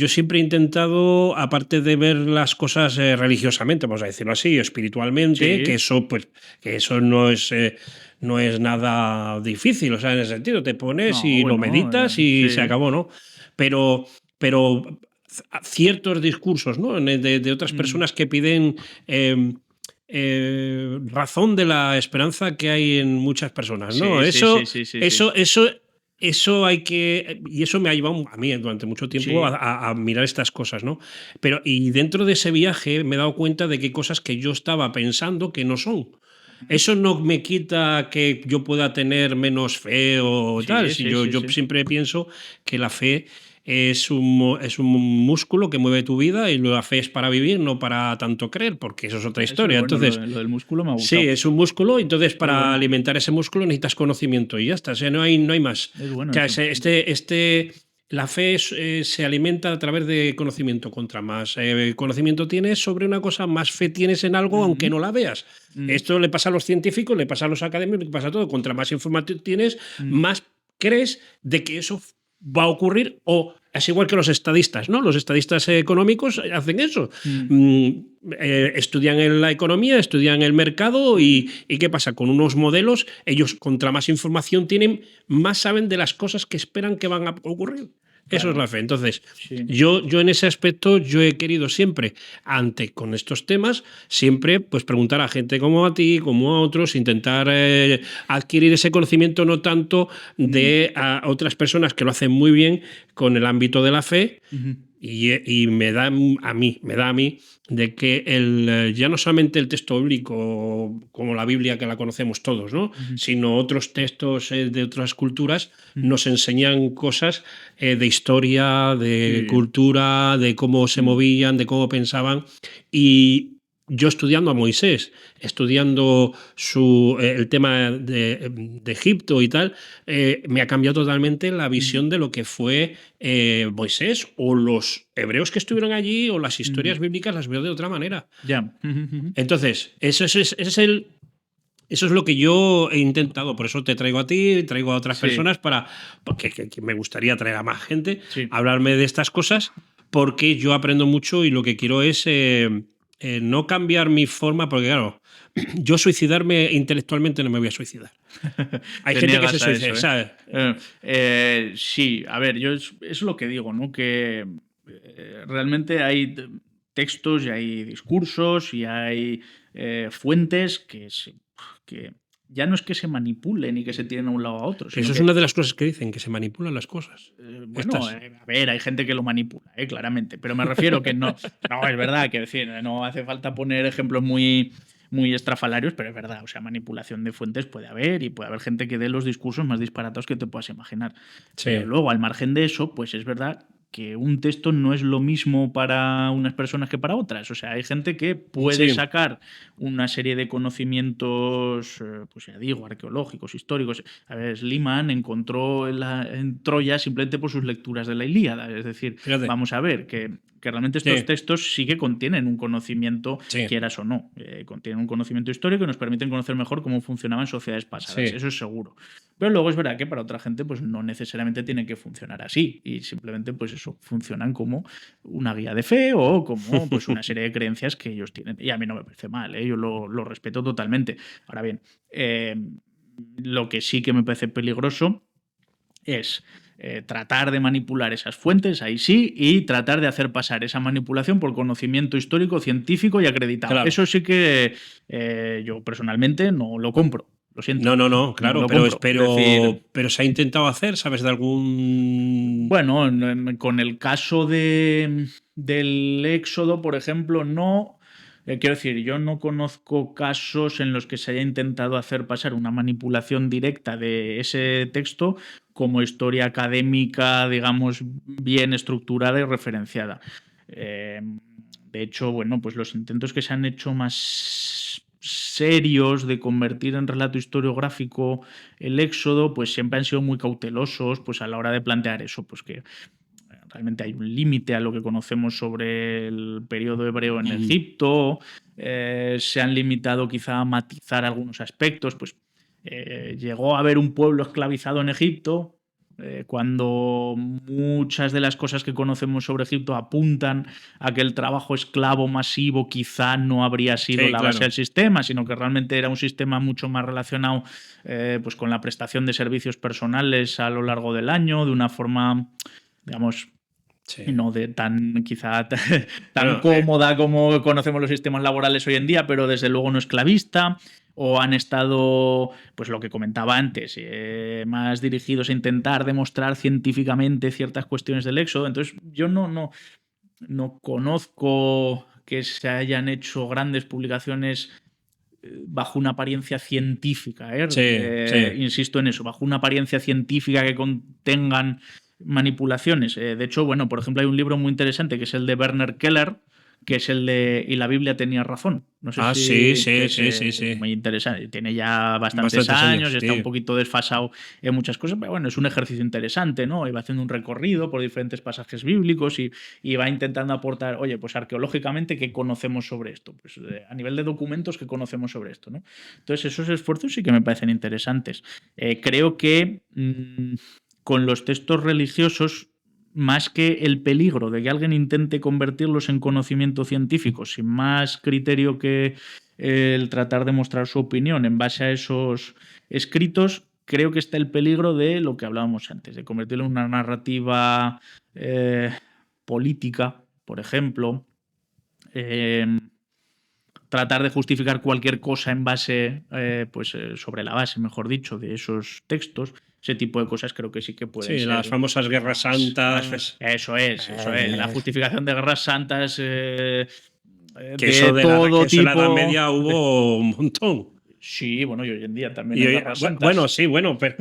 siempre he intentado, aparte de ver las cosas religiosamente, vamos a decirlo así, espiritualmente, que eso no es nada difícil, o sea, en ese sentido, te pones lo meditas y se acabó, ¿no? Pero ciertos discursos, ¿no? de otras personas que piden razón de la esperanza que hay en muchas personas, ¿no? Eso hay que. Y eso me ha llevado a mí durante mucho tiempo a mirar estas cosas, ¿no? Y dentro de ese viaje me he dado cuenta de que hay cosas que yo estaba pensando que no son. Eso no me quita que yo pueda tener menos fe o tal. Yo siempre pienso que la fe es un músculo que mueve tu vida y la fe es para vivir, no para tanto creer, porque eso es otra historia. Bueno, entonces, lo del músculo me ha gustado. Sí, es un músculo, entonces para alimentar ese músculo necesitas conocimiento y ya está. O sea, no hay más. Es bueno, la fe se alimenta a través de conocimiento. Contra más conocimiento tienes sobre una cosa, más fe tienes en algo, aunque no la veas. Esto le pasa a los científicos, le pasa a los académicos, le pasa a todo. Contra más información tienes, más crees de que eso va a ocurrir, o es igual que los estadistas, ¿no? Los estadistas económicos hacen eso. Estudian la economía, estudian el mercado y ¿qué pasa? Con unos modelos, ellos contra más información tienen, más saben de las cosas que esperan que van a ocurrir. Eso es la fe. Entonces, yo en ese aspecto yo he querido siempre, con estos temas, siempre pues preguntar a gente como a ti, como a otros, intentar adquirir ese conocimiento no tanto de a otras personas que lo hacen muy bien con el ámbito de la fe. Y me da a mí de que ya no solamente el texto bíblico como la Biblia que la conocemos todos, ¿no? Sino otros textos de otras culturas nos enseñan cosas de historia, de cultura, de cómo se movían, de cómo pensaban. Y yo estudiando a Moisés, estudiando el tema de Egipto y tal, me ha cambiado totalmente la visión de lo que fue Moisés o los hebreos que estuvieron allí o las historias bíblicas las veo de otra manera. Entonces, eso es lo que yo he intentado. Por eso te traigo a ti, traigo a otras personas porque me gustaría traer a más gente a hablarme de estas cosas, porque yo aprendo mucho y lo que quiero es no cambiar mi forma, porque claro, yo suicidarme intelectualmente no me voy a suicidar. Hay gente que se suicida, ¿sabes? Sí, a ver, yo es lo que digo, ¿no? Que realmente hay textos y hay discursos y hay fuentes que ya no es que se manipulen y que se tiren a un lado a otro. Eso es una de las cosas que dicen, que se manipulan las cosas. A ver, hay gente que lo manipula, claramente, pero me refiero que no es verdad, que decir, no hace falta poner ejemplos muy estrafalarios, pero es verdad, o sea, manipulación de fuentes puede haber y puede haber gente que dé los discursos más disparatados que te puedas imaginar. Pero luego, al margen de eso, pues es verdad que un texto no es lo mismo para unas personas que para otras. O sea, hay gente que puede sacar una serie de conocimientos, pues ya digo, arqueológicos, históricos. A ver, Schliemann encontró en Troya simplemente por sus lecturas de la Ilíada. Es decir, vamos a ver que realmente estos textos sí que contienen un conocimiento, quieras o no. Contienen un conocimiento histórico y nos permiten conocer mejor cómo funcionaban sociedades pasadas. Eso es seguro. Pero luego es verdad que para otra gente pues no necesariamente tiene que funcionar así y simplemente pues eso, funcionan como una guía de fe o como pues una serie de creencias que ellos tienen. Y a mí no me parece mal, yo lo respeto totalmente. Ahora bien, lo que sí que me parece peligroso es tratar de manipular esas fuentes, ahí sí, y tratar de hacer pasar esa manipulación por conocimiento histórico, científico y acreditado. Claro. Eso sí que yo personalmente no lo compro. Lo siento. No, claro, pero se ha intentado hacer, ¿sabes de algún...? Bueno, con el caso del Éxodo, por ejemplo, no. Quiero decir, yo no conozco casos en los que se haya intentado hacer pasar una manipulación directa de ese texto como historia académica, digamos, bien estructurada y referenciada. De hecho, bueno, pues los intentos que se han hecho más serios de convertir en relato historiográfico el Éxodo, pues siempre han sido muy cautelosos, pues a la hora de plantear eso, pues que realmente hay un límite a lo que conocemos sobre el periodo hebreo en Egipto, se han limitado quizá a matizar algunos aspectos, pues llegó a haber un pueblo esclavizado en Egipto, cuando muchas de las cosas que conocemos sobre Egipto apuntan a que el trabajo esclavo masivo quizá no habría sido la base del sistema, sino que realmente era un sistema mucho más relacionado pues con la prestación de servicios personales a lo largo del año, de una forma, digamos, no de tan quizá tan cómoda como conocemos los sistemas laborales hoy en día, pero desde luego no esclavista. O han estado, pues lo que comentaba antes, más dirigidos a intentar demostrar científicamente ciertas cuestiones del Éxodo. Entonces, yo no conozco que se hayan hecho grandes publicaciones bajo una apariencia científica. Insisto en eso, bajo una apariencia científica que contengan manipulaciones. De hecho, bueno, por ejemplo, hay un libro muy interesante que es el de Werner Keller, que es el de Y la Biblia tenía razón. No sé sí. Muy interesante. Tiene ya bastantes años, está un poquito desfasado en muchas cosas, pero bueno, es un ejercicio interesante, ¿no? Y va haciendo un recorrido por diferentes pasajes bíblicos y va intentando aportar, oye, pues arqueológicamente, ¿qué conocemos sobre esto? Pues a nivel de documentos, ¿qué conocemos sobre esto, ¿no? Entonces, esos esfuerzos sí que me parecen interesantes. Creo que con los textos religiosos, más que el peligro de que alguien intente convertirlos en conocimiento científico sin más criterio que el tratar de mostrar su opinión en base a esos escritos, creo que está el peligro de lo que hablábamos antes, de convertirlo en una narrativa política, por ejemplo, tratar de justificar cualquier cosa en base, sobre la base, mejor dicho, de esos textos. Ese tipo de cosas creo que sí que pueden ser. Sí, las famosas guerras santas. Eso es. La justificación de guerras santas que eso de todo tipo. En la Edad Media hubo un montón. Sí, bueno, y hoy en día también hay guerras santas. Bueno, sí, pero...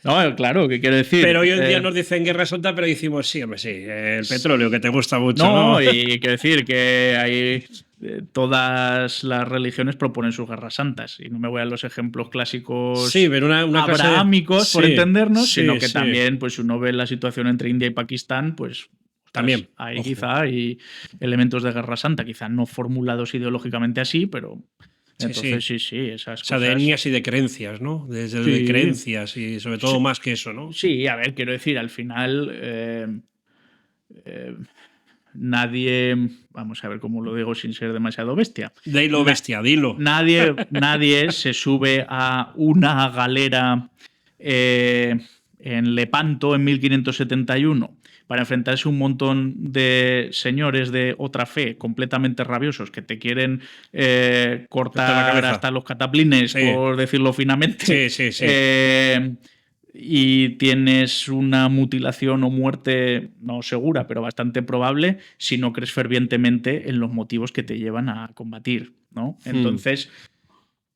No, claro, ¿qué quiero decir? Pero hoy en día nos dicen guerra santa, pero decimos, sí, hombre, sí, el petróleo, que te gusta mucho, ¿no? Y quiero decir que hay... Todas las religiones proponen sus guerras santas. Y no me voy a los ejemplos clásicos pero una abrahámicos, por entendernos, sino que también, pues uno ve la situación entre India y Pakistán, pues también ahí quizá hay elementos de guerra santa, quizá no formulados ideológicamente así, pero... Entonces, sí, esas cosas. O sea, de etnias y de creencias, ¿no? Desde de creencias y sobre todo más que eso, ¿no? Sí, a ver, quiero decir, al final nadie, vamos a ver cómo lo digo sin ser demasiado bestia. Dilo, bestia, dilo. Nadie se sube a una galera en Lepanto en 1571 para enfrentarse a un montón de señores de otra fe completamente rabiosos que te quieren cortar hasta los cataplines, por decirlo finamente. Sí. Y tienes una mutilación o muerte no segura, pero bastante probable si no crees fervientemente en los motivos que te llevan a combatir, ¿no? Entonces,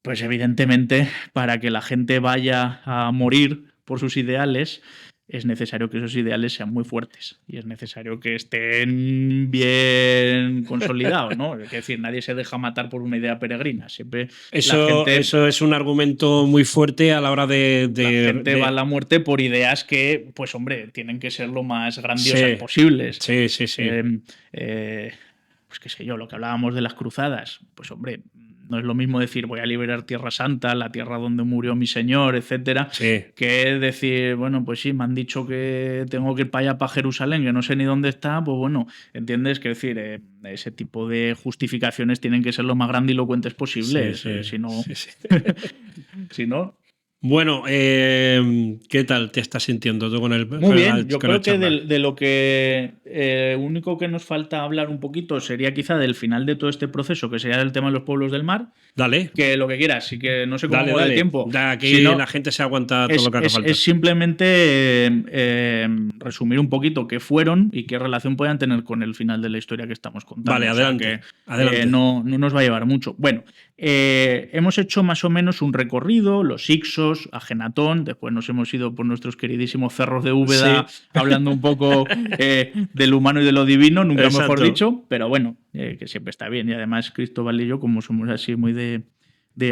pues evidentemente, para que la gente vaya a morir por sus ideales, es necesario que esos ideales sean muy fuertes y es necesario que estén bien consolidados, ¿no? Es decir, nadie se deja matar por una idea peregrina. Siempre eso es un argumento muy fuerte a la hora de la gente va a la muerte por ideas que, pues hombre, tienen que ser lo más grandiosas posibles. Sí. Pues qué sé yo, lo que hablábamos de las cruzadas, pues hombre, no es lo mismo decir voy a liberar Tierra Santa, la tierra donde murió mi señor, etcétera, que decir, bueno, pues sí, me han dicho que tengo que ir para allá, para Jerusalén, que no sé ni dónde está, pues bueno, ¿entiendes? Que decir, ese tipo de justificaciones tienen que ser lo más grandilocuentes posibles, si no... Bueno, ¿qué tal te estás sintiendo tú con el Muy bien, yo con el creo que chándal? de lo que único que nos falta hablar un poquito sería quizá del final de todo este proceso, que sería el tema de los pueblos del mar, Dale, que lo que quieras, y que no sé cómo dale, voy de dale. tiempo. Ya Si aquí no, la gente se aguanta todo lo que haga falta. es simplemente resumir un poquito qué fueron y qué relación puedan tener con el final de la historia que estamos contando. Vale, O sea que adelante, adelante. no nos va a llevar mucho. Bueno, hemos hecho más o menos un recorrido, los Ixos, Ajenatón, después nos hemos ido por nuestros queridísimos cerros de Úbeda, Sí, hablando un poco del humano y de lo divino, nunca mejor exacto. dicho, pero bueno, que siempre está bien. Y además Cristóbal y yo, como somos así muy de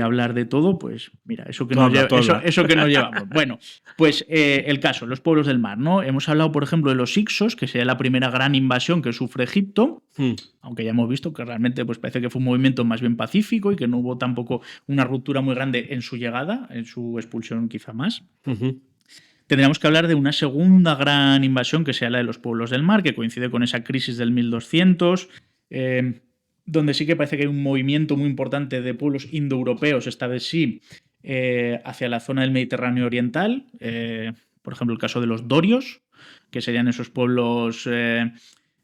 hablar de todo, pues mira, eso que Tú nos, habla, tú habla. eso que nos llevamos. Bueno, pues el caso, los pueblos del mar, ¿no? Hemos hablado, por ejemplo, de los Ixos, que sería la primera gran invasión que sufre Egipto, aunque ya hemos visto que realmente pues parece que fue un movimiento más bien pacífico y que no hubo tampoco una ruptura muy grande en su llegada, en su expulsión quizá más. Tendríamos que hablar de una segunda gran invasión, que sea la de los pueblos del mar, que coincide con esa crisis del 1200, donde sí que parece que hay un movimiento muy importante de pueblos indoeuropeos, esta vez sí, hacia la zona del Mediterráneo oriental. Por ejemplo, el caso de los dorios, que serían esos pueblos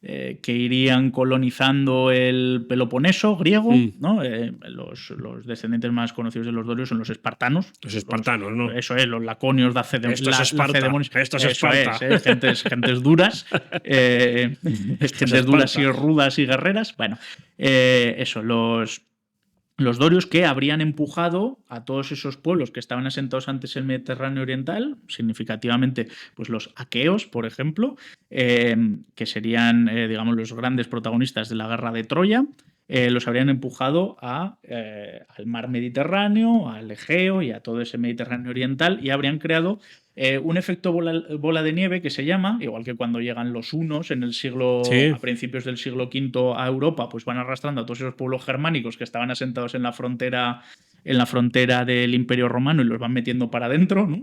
que irían colonizando el Peloponeso griego, ¿no? Los descendientes más conocidos de los dorios son los espartanos. Los espartanos, ¿no? Eso es, los laconios de Esto es Esparta. Esto es Esparta. gentes duras, gentes duras y rudas y guerreras. Bueno, eso, los dorios que habrían empujado a todos esos pueblos que estaban asentados antes en el Mediterráneo Oriental, significativamente pues los aqueos, por ejemplo, que serían, digamos, los grandes protagonistas de la guerra de Troya, los habrían empujado al mar Mediterráneo, al Egeo y a todo ese Mediterráneo Oriental y habrían creado un efecto bola de nieve que se llama, igual que cuando llegan los hunos en el Sí. a principios del siglo V a Europa, pues van arrastrando a todos esos pueblos germánicos que estaban asentados en la frontera del Imperio Romano y los van metiendo para adentro, ¿no?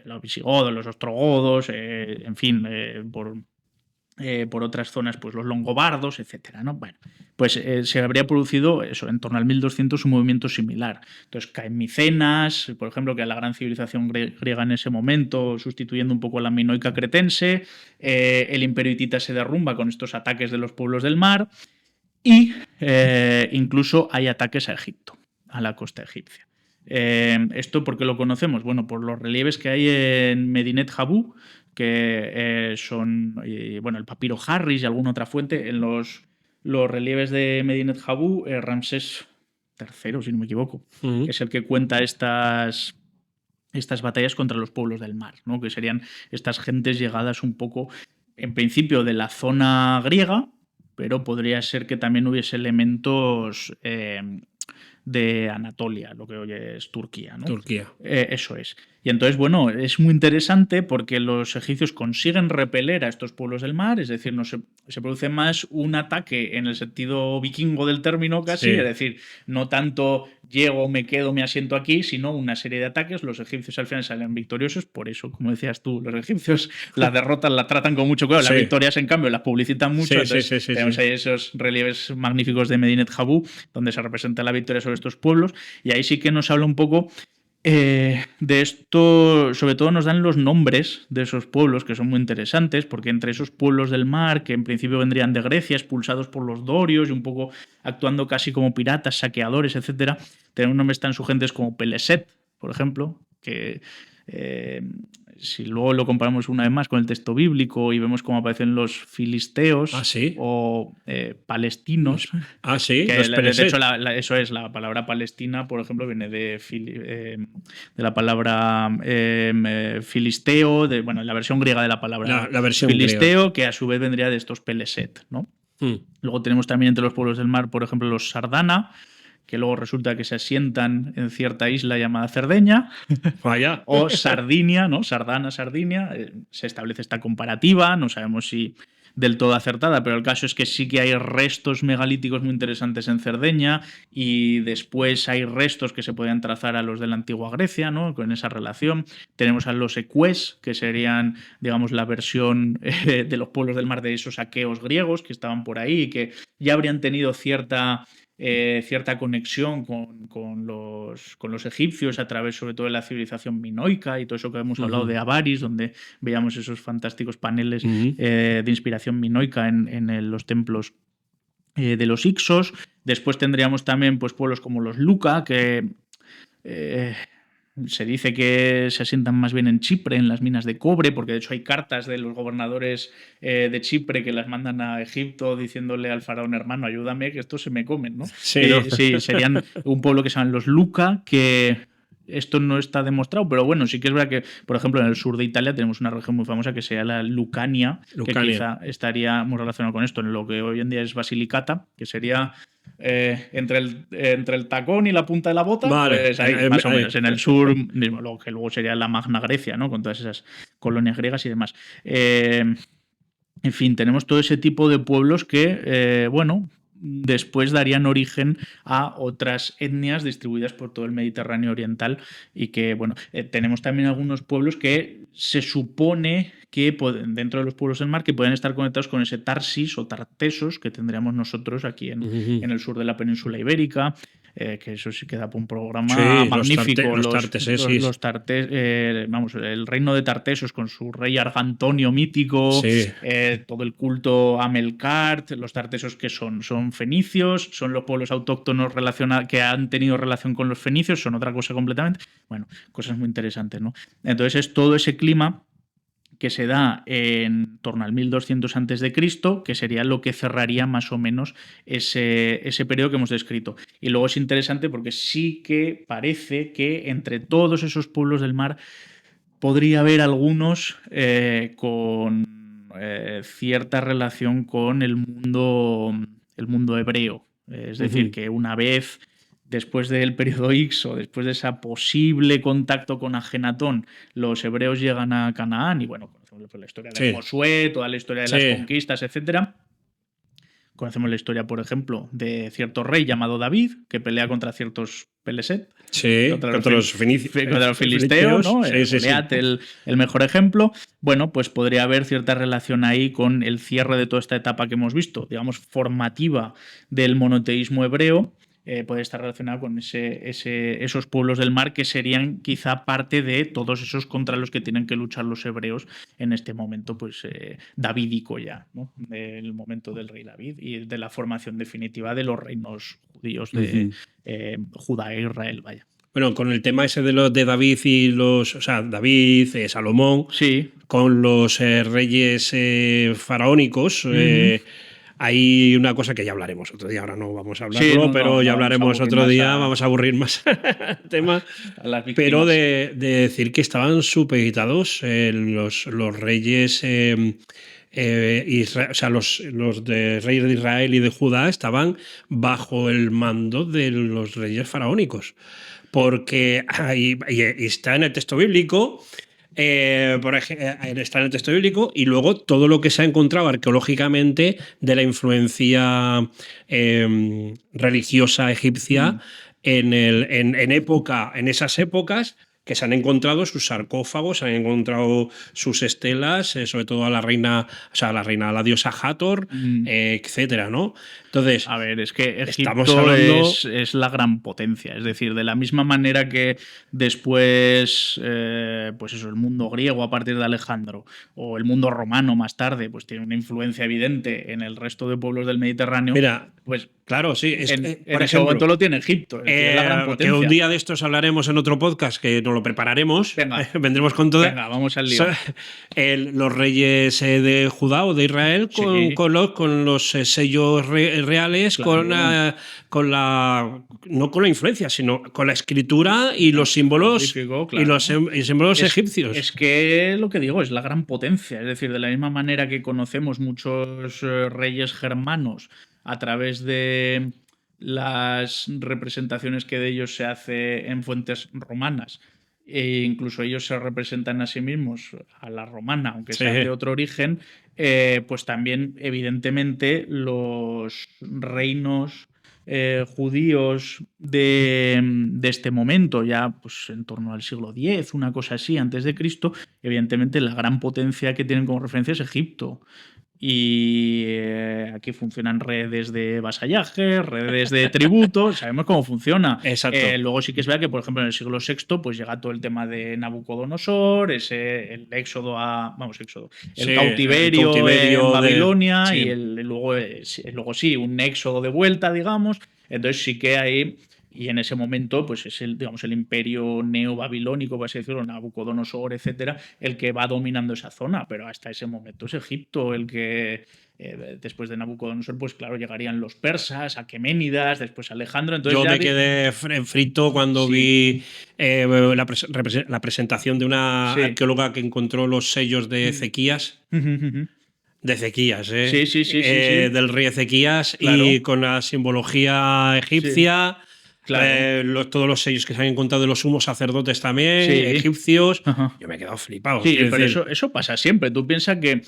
Los visigodos, los ostrogodos, en fin, por otras zonas, pues los longobardos, etcétera, ¿no? Bueno, pues se habría producido eso, en torno al 1200 un movimiento similar. Entonces caen Micenas, por ejemplo, que es la gran civilización griega en ese momento, sustituyendo un poco a la minoica cretense, el imperio hitita se derrumba con estos ataques de los pueblos del mar y incluso hay ataques a Egipto, a la costa egipcia. ¿Esto por qué lo conocemos? Bueno, por los relieves que hay en Medinet Habu, que son bueno, el papiro Harris y alguna otra fuente. En los relieves de Medinet Habu, Ramsés III, si no me equivoco, es el que cuenta estas batallas contra los pueblos del mar, ¿no? Que serían estas gentes llegadas un poco, en principio, de la zona griega, pero podría ser que también hubiese elementos de Anatolia, lo que hoy es Turquía, ¿no? Turquía. Eso es. Y entonces, bueno, es muy interesante porque los egipcios consiguen repeler a estos pueblos del mar, es decir, no se produce más un ataque en el sentido vikingo del término casi, Sí. es decir, no tanto llego, me quedo, me asiento aquí, sino una serie de ataques. Los egipcios al final salen victoriosos, por eso, como decías tú, los egipcios las derrotas las tratan con mucho cuidado, Sí. las victorias, en cambio, las publicitan mucho. Sí, Entonces, sí, tenemos ahí esos relieves magníficos de Medinet Habu, donde se representa la victoria sobre estos pueblos, y ahí sí que nos habla un poco de esto. Sobre todo nos dan los nombres de esos pueblos, que son muy interesantes, porque entre esos pueblos del mar, que en principio vendrían de Grecia, expulsados por los dorios y un poco actuando casi como piratas, saqueadores, etcétera, tenemos nombres tan sugerentes como Peleset, por ejemplo, que si luego lo comparamos una vez más con el texto bíblico y vemos cómo aparecen los filisteos o palestinos. Sí, que los de hecho, eso es, la palabra Palestina, por ejemplo, viene de la palabra filisteo, bueno, la versión griega de la palabra la versión filisteo, griega, que a su vez vendría de estos Peleset, ¿no? Luego tenemos también entre los pueblos del mar, por ejemplo, los Sardana, que luego resulta que se asientan en cierta isla llamada Cerdeña. Vaya. O Sardinia, ¿no? Sardana, Sardinia. Se establece esta comparativa, no sabemos si del todo acertada, pero el caso es que sí que hay restos megalíticos muy interesantes en Cerdeña y después hay restos que se podían trazar a los de la antigua Grecia, ¿no? Con esa relación. Tenemos a los ecues, que serían, digamos, la versión de los pueblos del mar de esos aqueos griegos que estaban por ahí y que ya habrían tenido cierta cierta conexión con los egipcios a través sobre todo de la civilización minoica y todo eso que hemos hablado de Avaris, donde veíamos esos fantásticos paneles de inspiración minoica en los templos de los Ixos. Después tendríamos también pues, pueblos como los Luca, que se dice que se asientan más bien en Chipre, en las minas de cobre, porque de hecho hay cartas de los gobernadores de Chipre que las mandan a Egipto diciéndole al faraón: hermano, ayúdame, que estos se me comen, ¿no? Sí, ¿no? Sí, serían un pueblo que se llaman los Luca, que esto no está demostrado, pero bueno, sí que es verdad que, por ejemplo, en el sur de Italia tenemos una región muy famosa que sería la Lucania, que quizá estaría muy relacionado con esto, en lo que hoy en día es Basilicata, que sería entre el tacón y la punta de la bota, vale, pues ahí, más o menos, en el sur mismo, lo que luego sería la Magna Grecia, ¿no? Con todas esas colonias griegas y demás. En fin, tenemos todo ese tipo de pueblos que, bueno, después darían origen a otras etnias distribuidas por todo el Mediterráneo oriental y que, bueno, tenemos también algunos pueblos que se supone que dentro de los pueblos del mar que pueden estar conectados con ese Tarsis o Tartesos que tendríamos nosotros aquí en el sur de la península ibérica, que eso sí queda por un programa magnífico. Los tarteses, vamos, el reino de Tartesos con su rey Argantonio mítico, todo el culto a Melkart, los tartesos que son fenicios, son los pueblos autóctonos que han tenido relación con los fenicios, son otra cosa completamente. Bueno, cosas muy interesantes, ¿no? Entonces es todo ese clima que se da en torno al 1200 a.C., que sería lo que cerraría más o menos ese periodo que hemos descrito. Y luego es interesante porque sí que parece que entre todos esos pueblos del mar podría haber algunos con cierta relación con el mundo hebreo. Es decir, que una vez después del periodo X o después de ese posible contacto con Ajenatón, los hebreos llegan a Canaán y bueno, conocemos la historia de Josué, toda la historia de las conquistas, etcétera. Conocemos la historia, por ejemplo, de cierto rey llamado David, que pelea contra ciertos Peleset. Contra los filisteos, ¿no? Goliat, el mejor ejemplo. Bueno, pues podría haber cierta relación ahí con el cierre de toda esta etapa que hemos visto, digamos, formativa del monoteísmo hebreo. Puede estar relacionado con esos pueblos del mar que serían quizá parte de todos esos contra los que tienen que luchar los hebreos en este momento pues davídico ya, ¿no? Del momento del rey David y de la formación definitiva de los reinos judíos de Judá e Israel, vaya. Bueno, con el tema ese de David y David, Salomón, con los reyes faraónicos, hay una cosa que ya hablaremos otro día, ahora no vamos a hablarlo, pero ya hablaremos otro día, vamos a aburrir más el tema, pero de decir que estaban supeditados los reyes, los de reyes de Israel y de Judá estaban bajo el mando de los reyes faraónicos, porque ahí está en el texto bíblico. Por ejemplo, está en el texto bíblico y luego todo lo que se ha encontrado arqueológicamente de la influencia religiosa egipcia en esas épocas, que se han encontrado sus sarcófagos, se han encontrado sus estelas, sobre todo a la reina, la diosa Hathor, etcétera, ¿no? Entonces, a ver, es que Egipto es la gran potencia. Es decir, de la misma manera que después, pues eso, el mundo griego a partir de Alejandro o el mundo romano más tarde, pues tiene una influencia evidente en el resto de pueblos del Mediterráneo. Mira, pues claro, sí. Por ejemplo, momento lo tiene Egipto. Es la gran potencia. Que un día de estos hablaremos en otro podcast que nos lo prepararemos. Venga, vendremos con todo. Venga, vamos al lío. Los reyes de Judá o de Israel con los sellos reales, claro. No con la influencia, sino con la escritura y los símbolos, claro. y los símbolos egipcios. Es que lo que digo es la gran potencia. Es decir, de la misma manera que conocemos muchos reyes germanos a través de las representaciones que de ellos se hace en fuentes romanas, e incluso ellos se representan a sí mismos a la romana, aunque sean de otro origen, pues también evidentemente los reinos judíos de este momento, ya pues en torno al siglo X, una cosa así, antes de Cristo, evidentemente la gran potencia que tienen como referencia es Egipto. y aquí funcionan redes de vasallaje, redes de tributo, sabemos cómo funciona. Exacto. Luego sí que es verdad que, por ejemplo, en el siglo VI pues llega todo el tema de Nabucodonosor, el éxodo el cautiverio en Babilonia y luego sí, un éxodo de vuelta, digamos. Entonces sí que hay... Y en ese momento, pues es el imperio neobabilónico, por así decirlo, Nabucodonosor, etcétera, el que va dominando esa zona. Pero hasta ese momento es Egipto el que, después de Nabucodonosor, pues claro, llegarían los persas, Aqueménidas, después Alejandro. Entonces yo me quedé frito cuando vi la presentación de una arqueóloga que encontró los sellos de Ezequías. De Ezequías, del rey Ezequías, claro. Y con la simbología egipcia. Sí. Claro. Todos los sellos que se han encontrado de los sumos sacerdotes también, egipcios. Ajá. Yo me he quedado flipado. Sí, pero eso pasa siempre. Tú piensas que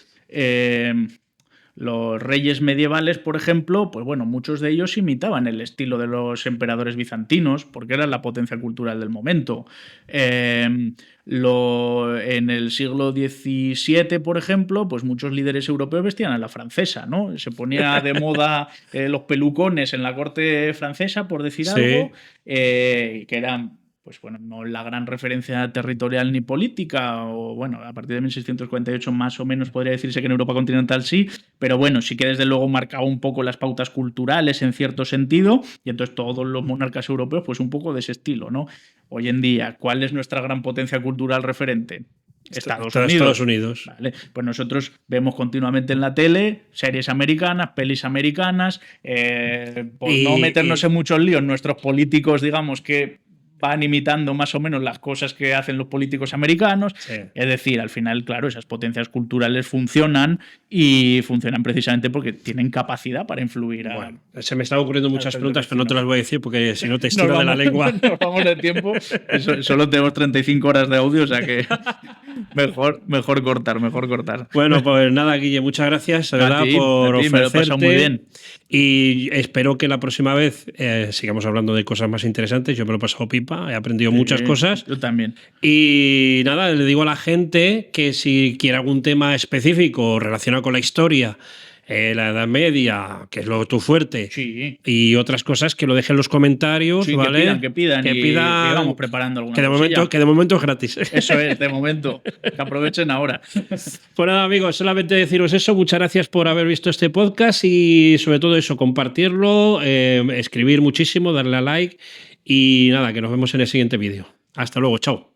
los reyes medievales, por ejemplo, pues bueno, muchos de ellos imitaban el estilo de los emperadores bizantinos, porque era la potencia cultural del momento. En el siglo XVII, por ejemplo, pues muchos líderes europeos vestían a la francesa, ¿no? Se ponía de moda los pelucones en la corte francesa, por decir algo, que eran... pues bueno, no la gran referencia territorial ni política, o bueno, a partir de 1648 más o menos podría decirse que en Europa continental sí, pero bueno, sí que desde luego marcaba un poco las pautas culturales en cierto sentido, y entonces todos los monarcas europeos pues un poco de ese estilo, ¿no? Hoy en día, ¿cuál es nuestra gran potencia cultural referente? Estados Unidos. Vale. Pues nosotros vemos continuamente en la tele series americanas, pelis americanas, por no meternos en muchos líos, nuestros políticos, digamos que van imitando más o menos las cosas que hacen los políticos americanos. Sí. Es decir, al final, claro, esas potencias culturales funcionan y funcionan precisamente porque tienen capacidad para influir. Bueno, se me están ocurriendo muchas preguntas, pero no te las voy a decir porque si no te estira de la lengua. Nos vamos de tiempo. Solo tenemos 35 horas de audio, o sea que mejor cortar. Bueno, pues nada, Guille, muchas gracias, de verdad, por ofrecerte. Me lo he pasado muy bien. Y espero que la próxima vez sigamos hablando de cosas más interesantes. Yo me lo he pasado pipa, he aprendido muchas cosas. Yo también. Y nada, le digo a la gente que si quiere algún tema específico relacionado con la historia, la Edad Media, que es tu fuerte, y otras cosas, que lo dejen en los comentarios, ¿vale? Que pidan y vamos preparando alguna cosa. Que de momento es gratis. Eso es, de momento. Que aprovechen ahora. Pues nada, amigos, solamente deciros eso. Muchas gracias por haber visto este podcast y sobre todo eso, compartirlo, escribir muchísimo, darle a like y nada, que nos vemos en el siguiente vídeo. Hasta luego, chao.